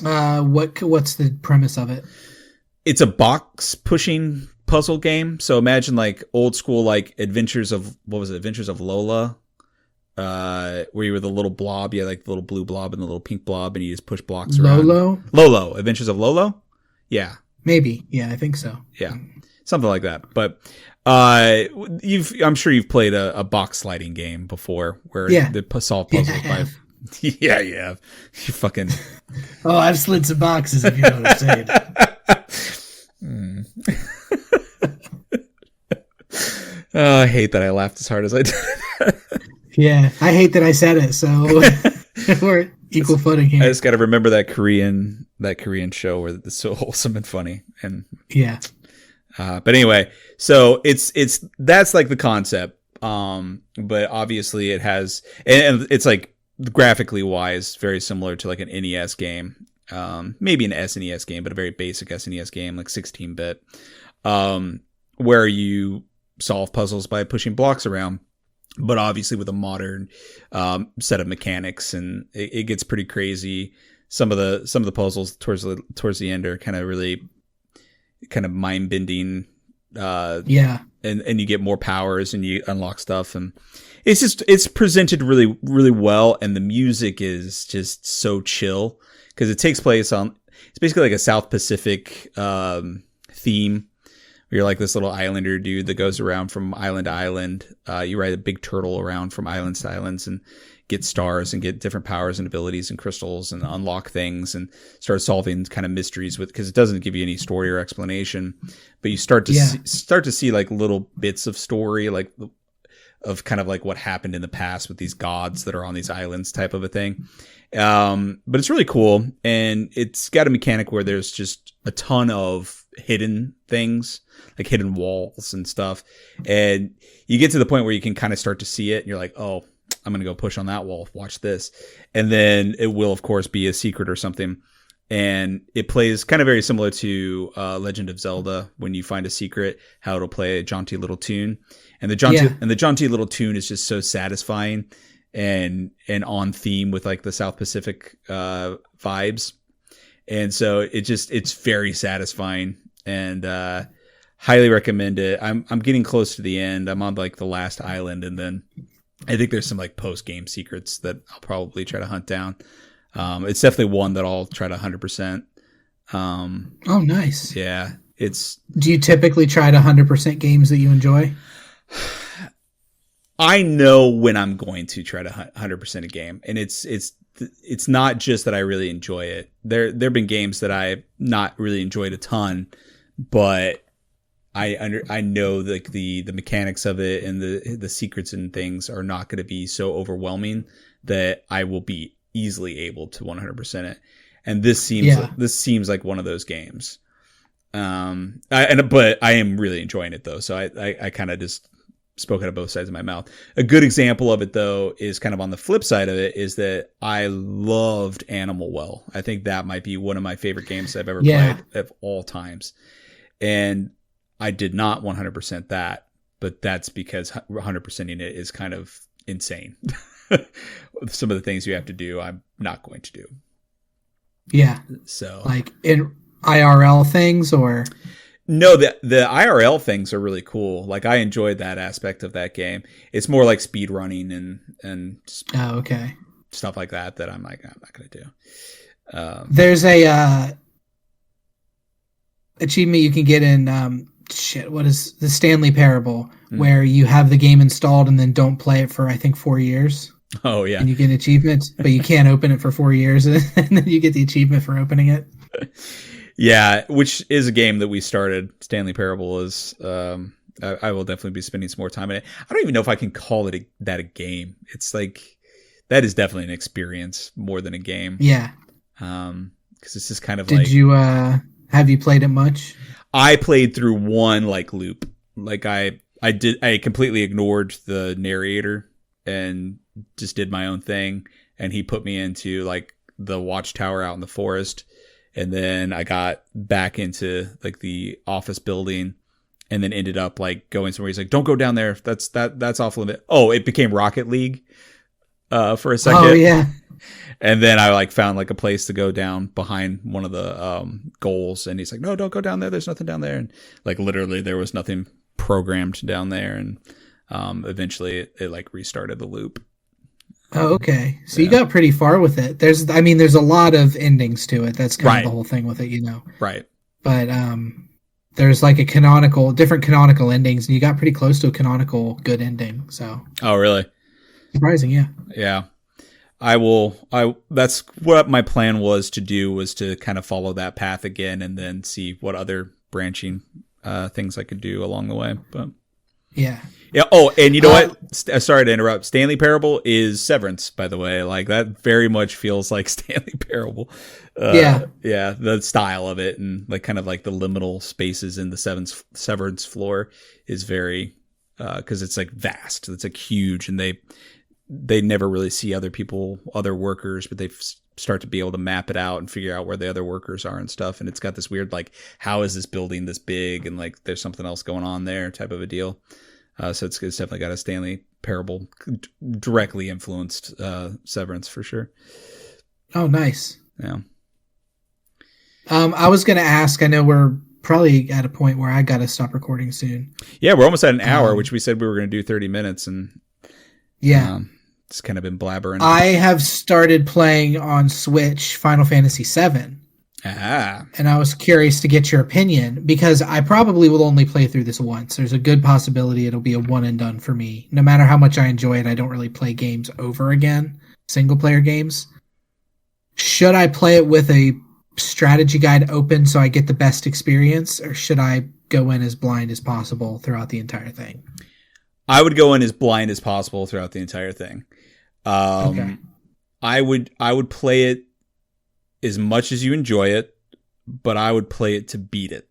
Speaker 3: What's the premise of it?
Speaker 1: It's a box pushing puzzle game. So imagine like old school like Adventures of Lola, where you were the little blob. You had like the little blue blob and the little pink blob, and you just push blocks around. Lolo, Adventures of Lolo. Yeah,
Speaker 3: maybe. Yeah, I think so.
Speaker 1: Yeah, something like that. But I'm sure you've played a box sliding game before, where they solve puzzles by. Yeah, you have. You fucking.
Speaker 3: Oh, I've slid some boxes, if you know what I'm saying.
Speaker 1: Oh, I hate that I laughed as hard as I did.
Speaker 3: Yeah, I hate that I said it. So we're equal footing here.
Speaker 1: I just got to remember that Korean show where it's so wholesome and funny. And
Speaker 3: yeah.
Speaker 1: But anyway, so that's like the concept. But obviously it has, and it's like graphically wise, very similar to like an NES game. Maybe an SNES game, but a very basic SNES game, like 16-bit, where you solve puzzles by pushing blocks around, but obviously with a modern set of mechanics, and it gets pretty crazy. Some of the puzzles towards the end are kind of mind bending. And you get more powers and you unlock stuff, and it's presented really, really well, and the music is just so chill because it takes place on, it's basically like a South Pacific theme. You're like this little islander dude that goes around from island to island. You ride a big turtle around from islands to islands and get stars and get different powers and abilities and crystals and unlock things and start solving kind of mysteries because it doesn't give you any story or explanation, but you start to see like little bits of story, like of kind of like what happened in the past with these gods that are on these islands type of a thing. But it's really cool, and it's got a mechanic where there's just a ton of hidden things, like hidden walls and stuff, and you get to the point where you can kind of start to see it and you're like, oh, I'm going to go push on that wall, watch this, and then it will of course be a secret or something, and it plays kind of very similar to Legend of Zelda. When you find a secret, how it'll play a jaunty little tune, and the jaunty little tune is just so satisfying and on theme with like the South Pacific vibes, and so it's very satisfying, and highly recommend it. I'm getting close to the end. I'm on like the last island, and then I think there's some like post game secrets that I'll probably try to hunt down. It's definitely one that I'll try to 100%.
Speaker 3: Oh, nice.
Speaker 1: Yeah,
Speaker 3: Do you typically try to 100% games that you enjoy?
Speaker 1: I know when I'm going to try to 100% a game, and it's not just that I really enjoy it. There've been games that I've not really enjoyed a ton, but I know like the mechanics of it and the secrets and things are not going to be so overwhelming that I will be easily able to 100% it. And this seems like one of those games. But I am really enjoying it though. So I kind of just spoke out of both sides of my mouth. A good example of it though is kind of on the flip side of it is that I loved Animal Well. I think that might be one of my favorite games I've ever played of all times. And I did not 100% that, but that's because 100%ing it is kind of insane. Some of the things you have to do, I'm not going to do.
Speaker 3: Yeah.
Speaker 1: So
Speaker 3: like in IRL things or?
Speaker 1: No, the IRL things are really cool. Like I enjoyed that aspect of that game. It's more like speed running and
Speaker 3: okay,
Speaker 1: stuff like that I'm like, I'm not going to do.
Speaker 3: There's a achievement you can get in what is the Stanley Parable, where you have the game installed and then don't play it for I think 4 years. Oh yeah, and you get an achievement, but you can't open it for 4 years, and then you get the achievement for opening it.
Speaker 1: Yeah, which is a game that we started. Stanley Parable is. I will definitely be spending some more time in it. I don't even know if I can call it a game. It's like that is definitely an experience more than a game.
Speaker 3: Yeah.
Speaker 1: Because it's just kind of
Speaker 3: Did you have you played it much?
Speaker 1: I played through one like loop. Like I completely ignored the narrator and just did my own thing. And he put me into like the watchtower out in the forest. And then I got back into like the office building and then ended up like going somewhere. He's like, don't go down there. That's off limit. Oh, it became Rocket League for a second.
Speaker 3: Oh, yeah.
Speaker 1: And then I like found like a place to go down behind one of the goals. And he's like, no, don't go down there. There's nothing down there. And like literally there was nothing programmed down there. And eventually it like restarted the loop.
Speaker 3: Oh, okay. So you got pretty far with it. There's a lot of endings to it. That's kind of the whole thing with it, you know.
Speaker 1: Right.
Speaker 3: But there's like different canonical endings, and you got pretty close to a canonical good ending. So.
Speaker 1: Oh, really?
Speaker 3: Surprising, yeah.
Speaker 1: Yeah. That's what my plan was to kind of follow that path again and then see what other branching things I could do along the way. But
Speaker 3: yeah.
Speaker 1: Yeah. Oh, and you know what? Sorry to interrupt. Stanley Parable is Severance, by the way. Like that very much feels like Stanley Parable.
Speaker 3: Yeah.
Speaker 1: Yeah. The style of it and like kind of like the liminal spaces in the Severance floor is very, cause it's like vast. It's like huge and they never really see other workers, but they start to be able to map it out and figure out where the other workers are and stuff. And it's got this weird, like, how is this building this big? And like, there's something else going on there type of a deal. So it's definitely got a Stanley Parable directly influenced Severance for sure.
Speaker 3: Oh, nice.
Speaker 1: Yeah.
Speaker 3: I was going to ask, I know we're probably at a point where I got to stop recording soon.
Speaker 1: Yeah, we're almost at an hour, which we said we were going to do 30 minutes. And
Speaker 3: yeah,
Speaker 1: it's kind of been blabbering.
Speaker 3: I have started playing on Switch Final Fantasy VII.
Speaker 1: Ah.
Speaker 3: And I was curious to get your opinion because I probably will only play through this once. There's a good possibility it'll be a one and done for me. No matter how much I enjoy it, I don't really play games over again, single player games. Should I play it with a strategy guide open so I get the best experience, or should I go in as blind as possible throughout the entire thing?
Speaker 1: I would go in as blind as possible throughout the entire thing.
Speaker 3: Okay.
Speaker 1: I would play it as much as you enjoy it, but I would play it to beat it,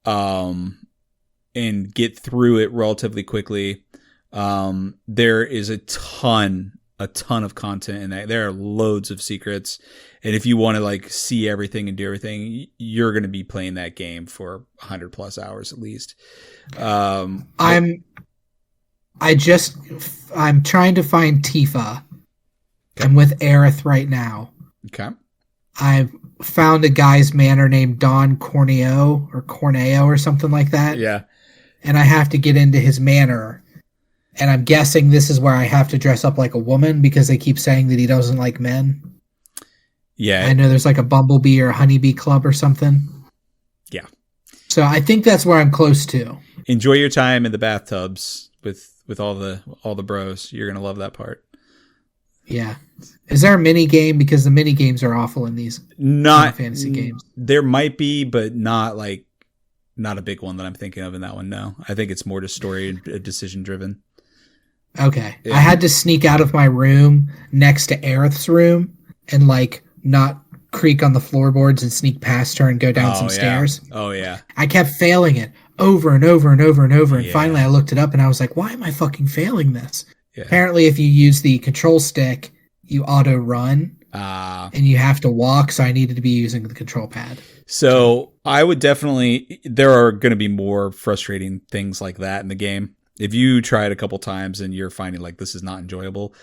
Speaker 1: and get through it relatively quickly. There is a ton of content in that. There are loads of secrets. And if you want to like see everything and do everything, you're going to be playing that game for 100+ hours at least. I'm
Speaker 3: trying to find Tifa. Okay. I'm with Aerith right now.
Speaker 1: Okay.
Speaker 3: I found a guy's manor named Don Corneo or something like that.
Speaker 1: Yeah.
Speaker 3: And I have to get into his manor. And I'm guessing this is where I have to dress up like a woman because they keep saying that he doesn't like men.
Speaker 1: Yeah.
Speaker 3: I know there's like a bumblebee or a honeybee club or something.
Speaker 1: Yeah.
Speaker 3: So I think that's where I'm close to.
Speaker 1: Enjoy your time in the bathtubs with all the bros. You're going to love that part.
Speaker 3: Yeah. Is there a mini game? Because the mini games are awful in these fantasy games.
Speaker 1: There might be, but not a big one that I'm thinking of in that one. No, I think it's more just story and decision driven.
Speaker 3: Okay.
Speaker 1: Yeah.
Speaker 3: I had to sneak out of my room next to Aerith's room and like not creak on the floorboards and sneak past her and go down some stairs.
Speaker 1: Oh yeah.
Speaker 3: I kept failing it over and over and over and over. And
Speaker 1: Yeah.
Speaker 3: finally I looked it up and I was like, why am I fucking failing this?
Speaker 1: Yeah.
Speaker 3: Apparently if you use the control stick, you auto run and you have to walk. So I needed to be using the control pad.
Speaker 1: So I would definitely, there are going to be more frustrating things like that in the game. If you try it a couple times and you're finding like this is not enjoyable,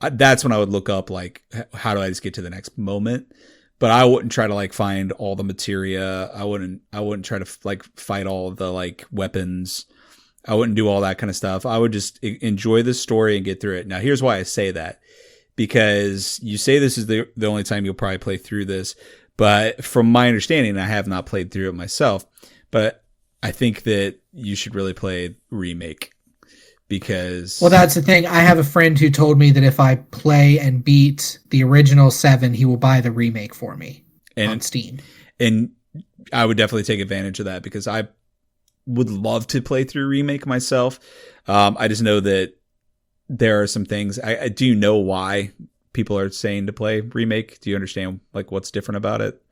Speaker 1: that's when I would look up like, how do I just get to the next moment? But I wouldn't try to like find all the materia. I wouldn't try to like fight all the like weapons. I wouldn't do all that kind of stuff. I would just enjoy the story and get through it. Now, here's why I say that. Because you say this is the only time you'll probably play through this. But from my understanding, I have not played through it myself. But I think that you should really play Remake. Because...
Speaker 3: Well, that's the thing. I have a friend who told me that if I play and beat the original 7, he will buy the remake for me on Steam.
Speaker 1: And I would definitely take advantage of that because I would love to play through Remake myself. I just know that there are some things. I do know why people are saying to play Remake. Do you understand like what's different about it?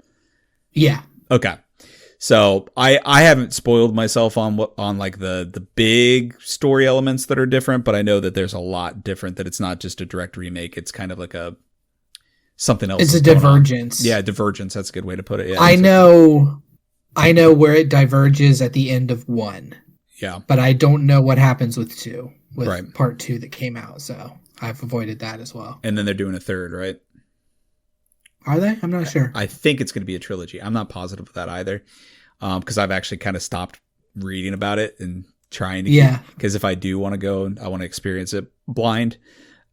Speaker 3: Yeah.
Speaker 1: Okay. So I haven't spoiled myself on like the big story elements that are different, but I know that there's a lot different, that it's not just a direct remake. It's kind of like something else.
Speaker 3: It's a divergence.
Speaker 1: Yeah, divergence. That's a good way to put it. Yeah,
Speaker 3: I know where it diverges at the end of 1.
Speaker 1: Yeah.
Speaker 3: But I don't know what happens with 2, with
Speaker 1: right.
Speaker 3: part 2 that came out. So I've avoided that as well.
Speaker 1: And then they're doing a 3rd, right?
Speaker 3: Are they? I'm not sure.
Speaker 1: I think it's going to be a trilogy. I'm not positive of that either. Because I've actually kind of stopped reading about it and trying to because if I do want to go, I want to experience it blind.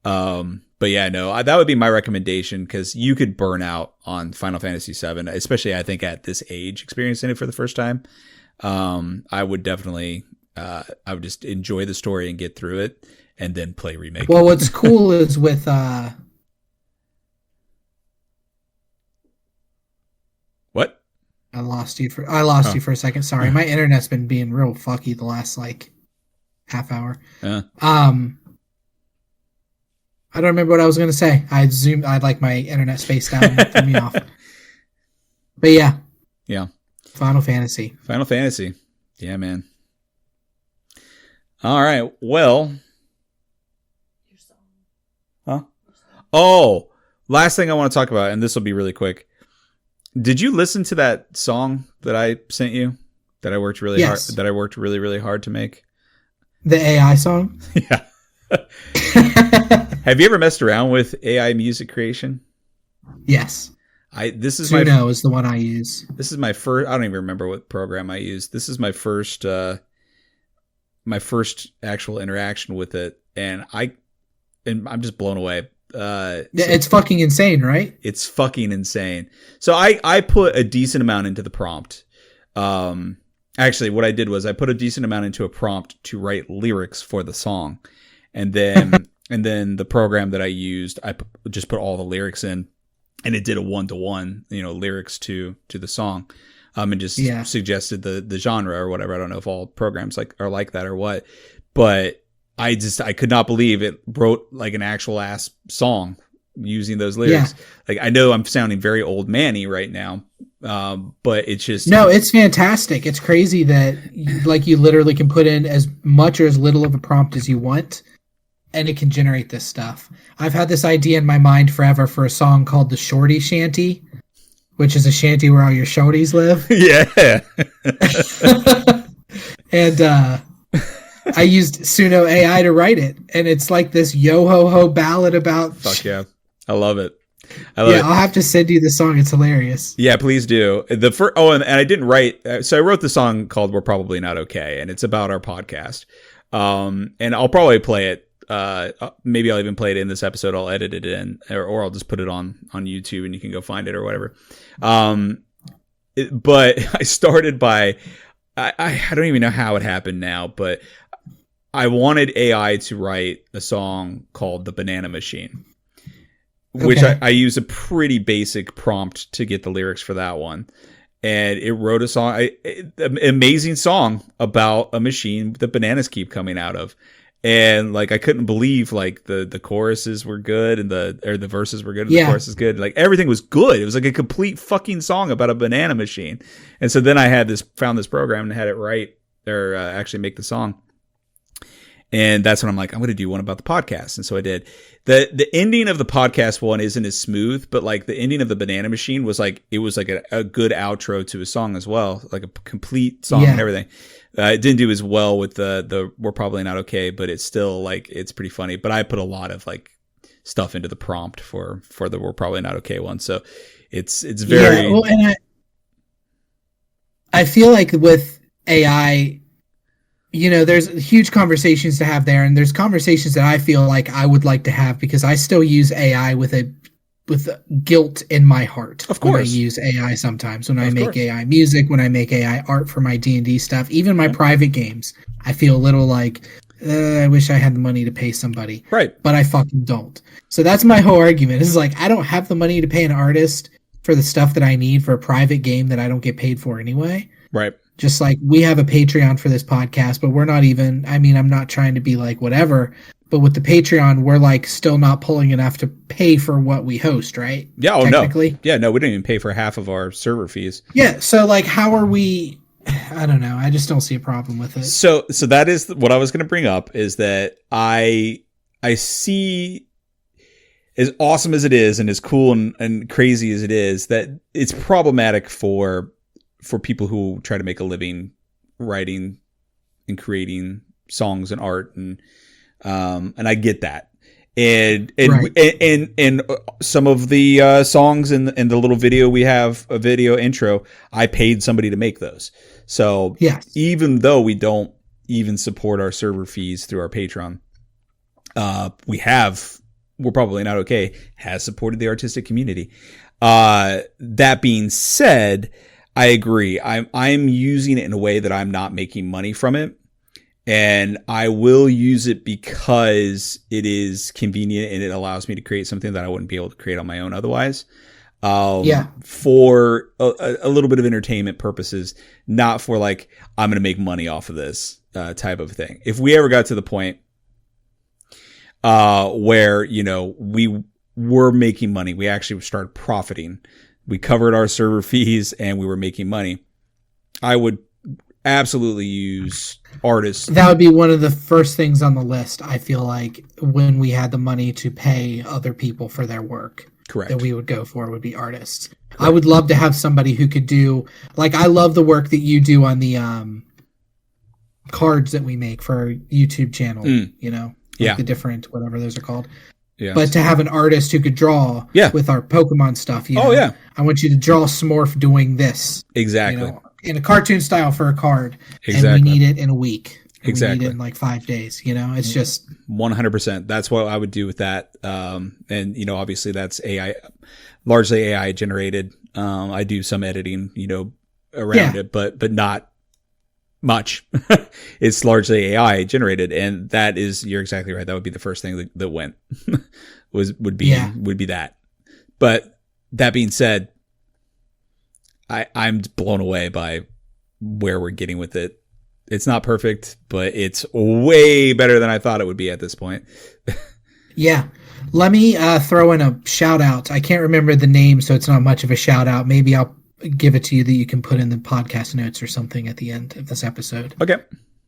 Speaker 1: But yeah, no, that would be my recommendation, because you could burn out on Final Fantasy VII, especially I think at this age, experiencing it for the first time. I would definitely, I would just enjoy the story and get through it and then play remake.
Speaker 3: Well, what's cool is with,
Speaker 1: what?
Speaker 3: I lost you for a second. Sorry. My internet's been being real fucky the last half hour. I don't remember what I was going to say. I'd like my internet spaced out and threw me off. But yeah.
Speaker 1: Yeah.
Speaker 3: Final Fantasy.
Speaker 1: Yeah, man. All right. Well. Huh? Oh, last thing I want to talk about, and this will be really quick. Did you listen to that song that I sent you? That I worked really hard. That I worked really, really hard to make.
Speaker 3: The AI song.
Speaker 1: Yeah. Have you ever messed around with AI music creation?
Speaker 3: Yes.
Speaker 1: This is
Speaker 3: Suno is the one I use.
Speaker 1: This is my first. I don't even remember what program I used. This is my first actual interaction with it, and I'm just blown away.
Speaker 3: It's fucking insane, right?
Speaker 1: It's fucking insane. So I put a decent amount into the prompt. Actually, what I did was I put a decent amount into a prompt to write lyrics for the song, and then the program that I used, I just put all the lyrics in, and it did a 1-to-1, lyrics to the song, and just suggested the genre or whatever. I don't know if all programs are like that or what, but I could not believe it wrote like an actual ass song using those lyrics. Yeah. Like, I know I'm sounding very old manny right now, but it's just
Speaker 3: it's fantastic. It's crazy that you literally can put in as much or as little of a prompt as you want, and it can generate this stuff. I've had this idea in my mind forever for a song called the Shorty Shanty, which is a shanty where all your shorties live.
Speaker 1: Yeah.
Speaker 3: And I used Suno AI to write it, and it's like this yo-ho-ho ballad about...
Speaker 1: Fuck yeah. I love it.
Speaker 3: I'll have to send you the song. It's hilarious.
Speaker 1: Yeah, please do. And I didn't write... So I wrote the song called We're Probably Not Okay, and it's about our podcast. And I'll probably play it. Maybe I'll even play it in this episode. I'll edit it in, or I'll just put it on YouTube and you can go find it or whatever. But I started by... I don't even know how it happened now, but I wanted AI to write a song called The Banana Machine, which I use a pretty basic prompt to get the lyrics for that one. And it wrote a song, an amazing song about a machine that bananas keep coming out of. And I couldn't believe the choruses were good and the verses were good and the chorus is good. Like, everything was good. It was like a complete fucking song about a banana machine. And so then I found this program and had it write or actually make the song. And that's when I'm like, I'm going to do one about the podcast. And so I did. The ending of the podcast one isn't as smooth, but the ending of the banana machine was a good outro to a song as well, like a complete song and everything. It didn't do as well with the We're Probably Not Okay, but it's still it's pretty funny. But I put a lot of stuff into the prompt for the We're Probably Not Okay one. So it's very...
Speaker 3: Yeah, well, and I feel like with AI... there's huge conversations to have there, and there's conversations that I feel like I would like to have because I still use AI with guilt in my heart.
Speaker 1: Of course.
Speaker 3: When I use AI sometimes, when I make AI music, when I make AI art for my D&D stuff, even my private games, I feel a little I wish I had the money to pay somebody.
Speaker 1: Right.
Speaker 3: But I fucking don't. So that's my whole argument. Is I don't have the money to pay an artist for the stuff that I need for a private game that I don't get paid for anyway.
Speaker 1: Right.
Speaker 3: Just we have a Patreon for this podcast, but we're not even, I'm not trying to be whatever, but with the Patreon, we're like still not pulling enough to pay for what we host, right?
Speaker 1: Yeah. Oh,
Speaker 3: Technically.
Speaker 1: no. Yeah. No, we don't even pay for half of our server fees.
Speaker 3: Yeah. So like, how are we? I don't know. I just don't see a problem with it.
Speaker 1: So that is what I was going to bring up, is that I see, as awesome as it is and as cool and crazy as it is, that it's problematic for people who try to make a living writing and creating songs and art, and I get that. And some of the songs in the little video we have, a video intro, I paid somebody to make those. So
Speaker 3: yes.
Speaker 1: Even though we don't even support our server fees through our Patreon, we're probably not okay, has supported the artistic community. That being said, I agree. I'm using it in a way that I'm not making money from it. And I will use it because it is convenient and it allows me to create something that I wouldn't be able to create on my own otherwise. For a little bit of entertainment purposes, not for like, I'm going to make money off of this type of thing. If we ever got to the point where, we were making money, we actually started profiting, we covered our server fees and we were making money, I would absolutely use artists.
Speaker 3: That would be one of the first things on the list, I feel like, when we had the money to pay other people for their work.
Speaker 1: Correct.
Speaker 3: That we would go for would be artists. Correct. I would love to have somebody who could do, like, I love the work that you do on the cards that we make for our YouTube channel, the different, whatever those are called. Yeah. But to have an artist who could draw with our Pokemon stuff, I want you to draw Smurf doing this.
Speaker 1: Exactly.
Speaker 3: In a cartoon style for a card. Exactly. And we need it in a week. Exactly. We need it in like 5 days. It's just
Speaker 1: 100%. That's what I would do with that. And obviously that's AI, largely AI generated. I do some editing, around it, but not much. It's largely AI generated, and that is, you're exactly right. That would be the first thing that went would be that. But that being said, I'm blown away by where we're getting with it. It's not perfect, but it's way better than I thought it would be at this point.
Speaker 3: Yeah. Let me throw in a shout out. I can't remember the name, so it's not much of a shout out. Maybe I'll give it to you that you can put in the podcast notes or something at the end of this episode.
Speaker 1: Okay.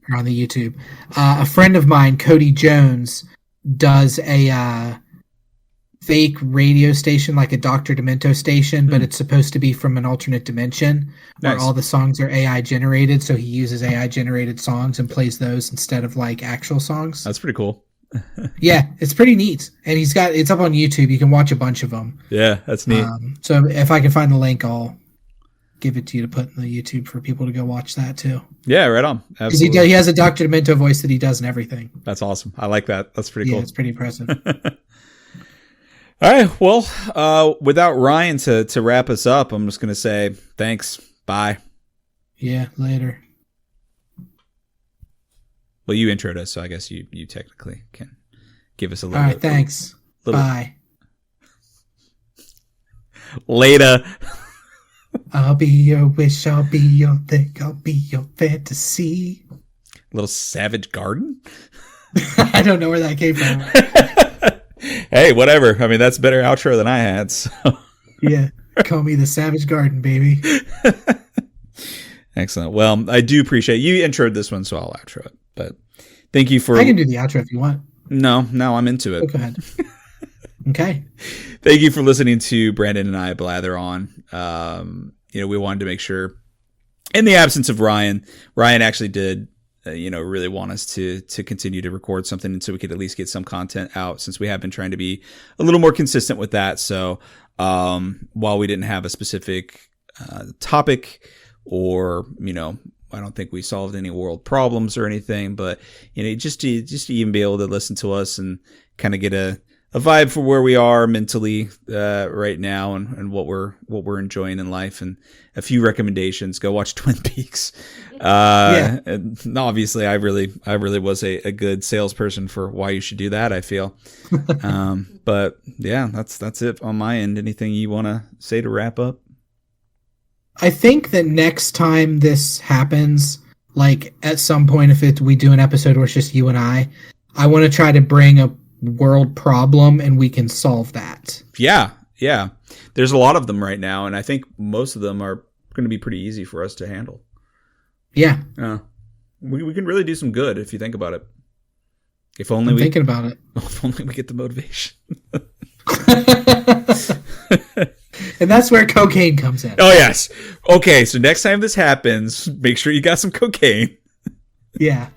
Speaker 3: Or on the YouTube. A friend of mine, Cody Jones, does a fake radio station, like a Dr. Demento station, but it's supposed to be from an alternate dimension where all the songs are AI generated. So he uses AI generated songs and plays those instead of like actual songs.
Speaker 1: That's pretty cool.
Speaker 3: Yeah, it's pretty neat. And it's up on YouTube. You can watch a bunch of them.
Speaker 1: Yeah, that's neat.
Speaker 3: So if I can find the link, I'll give it to you to put in the YouTube for people to go watch that too.
Speaker 1: Yeah, right on. Absolutely.
Speaker 3: Because he has a Dr. Demento voice that he does and everything.
Speaker 1: That's awesome. I like that. That's pretty cool.
Speaker 3: Yeah, it's pretty impressive.
Speaker 1: All right. Well, without Ryan to wrap us up, I'm just going to say thanks. Bye.
Speaker 3: Yeah, later.
Speaker 1: Well, you introed us, so I guess you technically can give us a little.
Speaker 3: All right, thanks. Bye.
Speaker 1: Later.
Speaker 3: I'll be your wish, I'll be your thing, I'll be your fantasy.
Speaker 1: Little Savage Garden?
Speaker 3: I don't know where that came from.
Speaker 1: Hey, whatever. I mean, that's a better outro than I had. So.
Speaker 3: Yeah. Call me the Savage Garden, baby.
Speaker 1: Excellent. Well, I do appreciate you introed this one, so I'll outro it. But thank you for.
Speaker 3: I can do the outro if you want.
Speaker 1: No, I'm into it.
Speaker 3: Oh, go ahead. Okay.
Speaker 1: Thank you for listening to Brandon and I blather on. We wanted to make sure, in the absence of Ryan actually did, really want us to continue to record something, and so we could at least get some content out, since we have been trying to be a little more consistent with that. So, while we didn't have a specific topic, or, I don't think we solved any world problems or anything, but, just to even be able to listen to us and kind of get a vibe for where we are mentally right now, and what we're enjoying in life, and a few recommendations. Go watch Twin Peaks. And obviously, I really was a good salesperson for why you should do that, I feel. But yeah, that's it on my end. Anything you want to say to wrap up?
Speaker 3: I think that next time this happens, like at some point, if we do an episode where it's just you and I I want to try to bring a world problem and we can solve that.
Speaker 1: Yeah. There's a lot of them right now, and I think most of them are going to be pretty easy for us to handle.
Speaker 3: Yeah.
Speaker 1: We can really do some good if you think about it. If
Speaker 3: I'm
Speaker 1: only
Speaker 3: thinking about it.
Speaker 1: If only we get the motivation.
Speaker 3: And that's where cocaine comes in.
Speaker 1: Oh, yes. Okay, so next time this happens, make sure you got some cocaine.
Speaker 3: Yeah.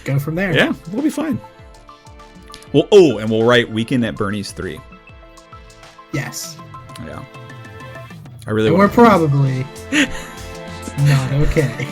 Speaker 3: Go from there.
Speaker 1: Yeah, we'll be fine. Well, and we'll write Weekend at Bernie's 3.
Speaker 3: Yes.
Speaker 1: Yeah. I really
Speaker 3: and
Speaker 1: want
Speaker 3: we're probably not okay.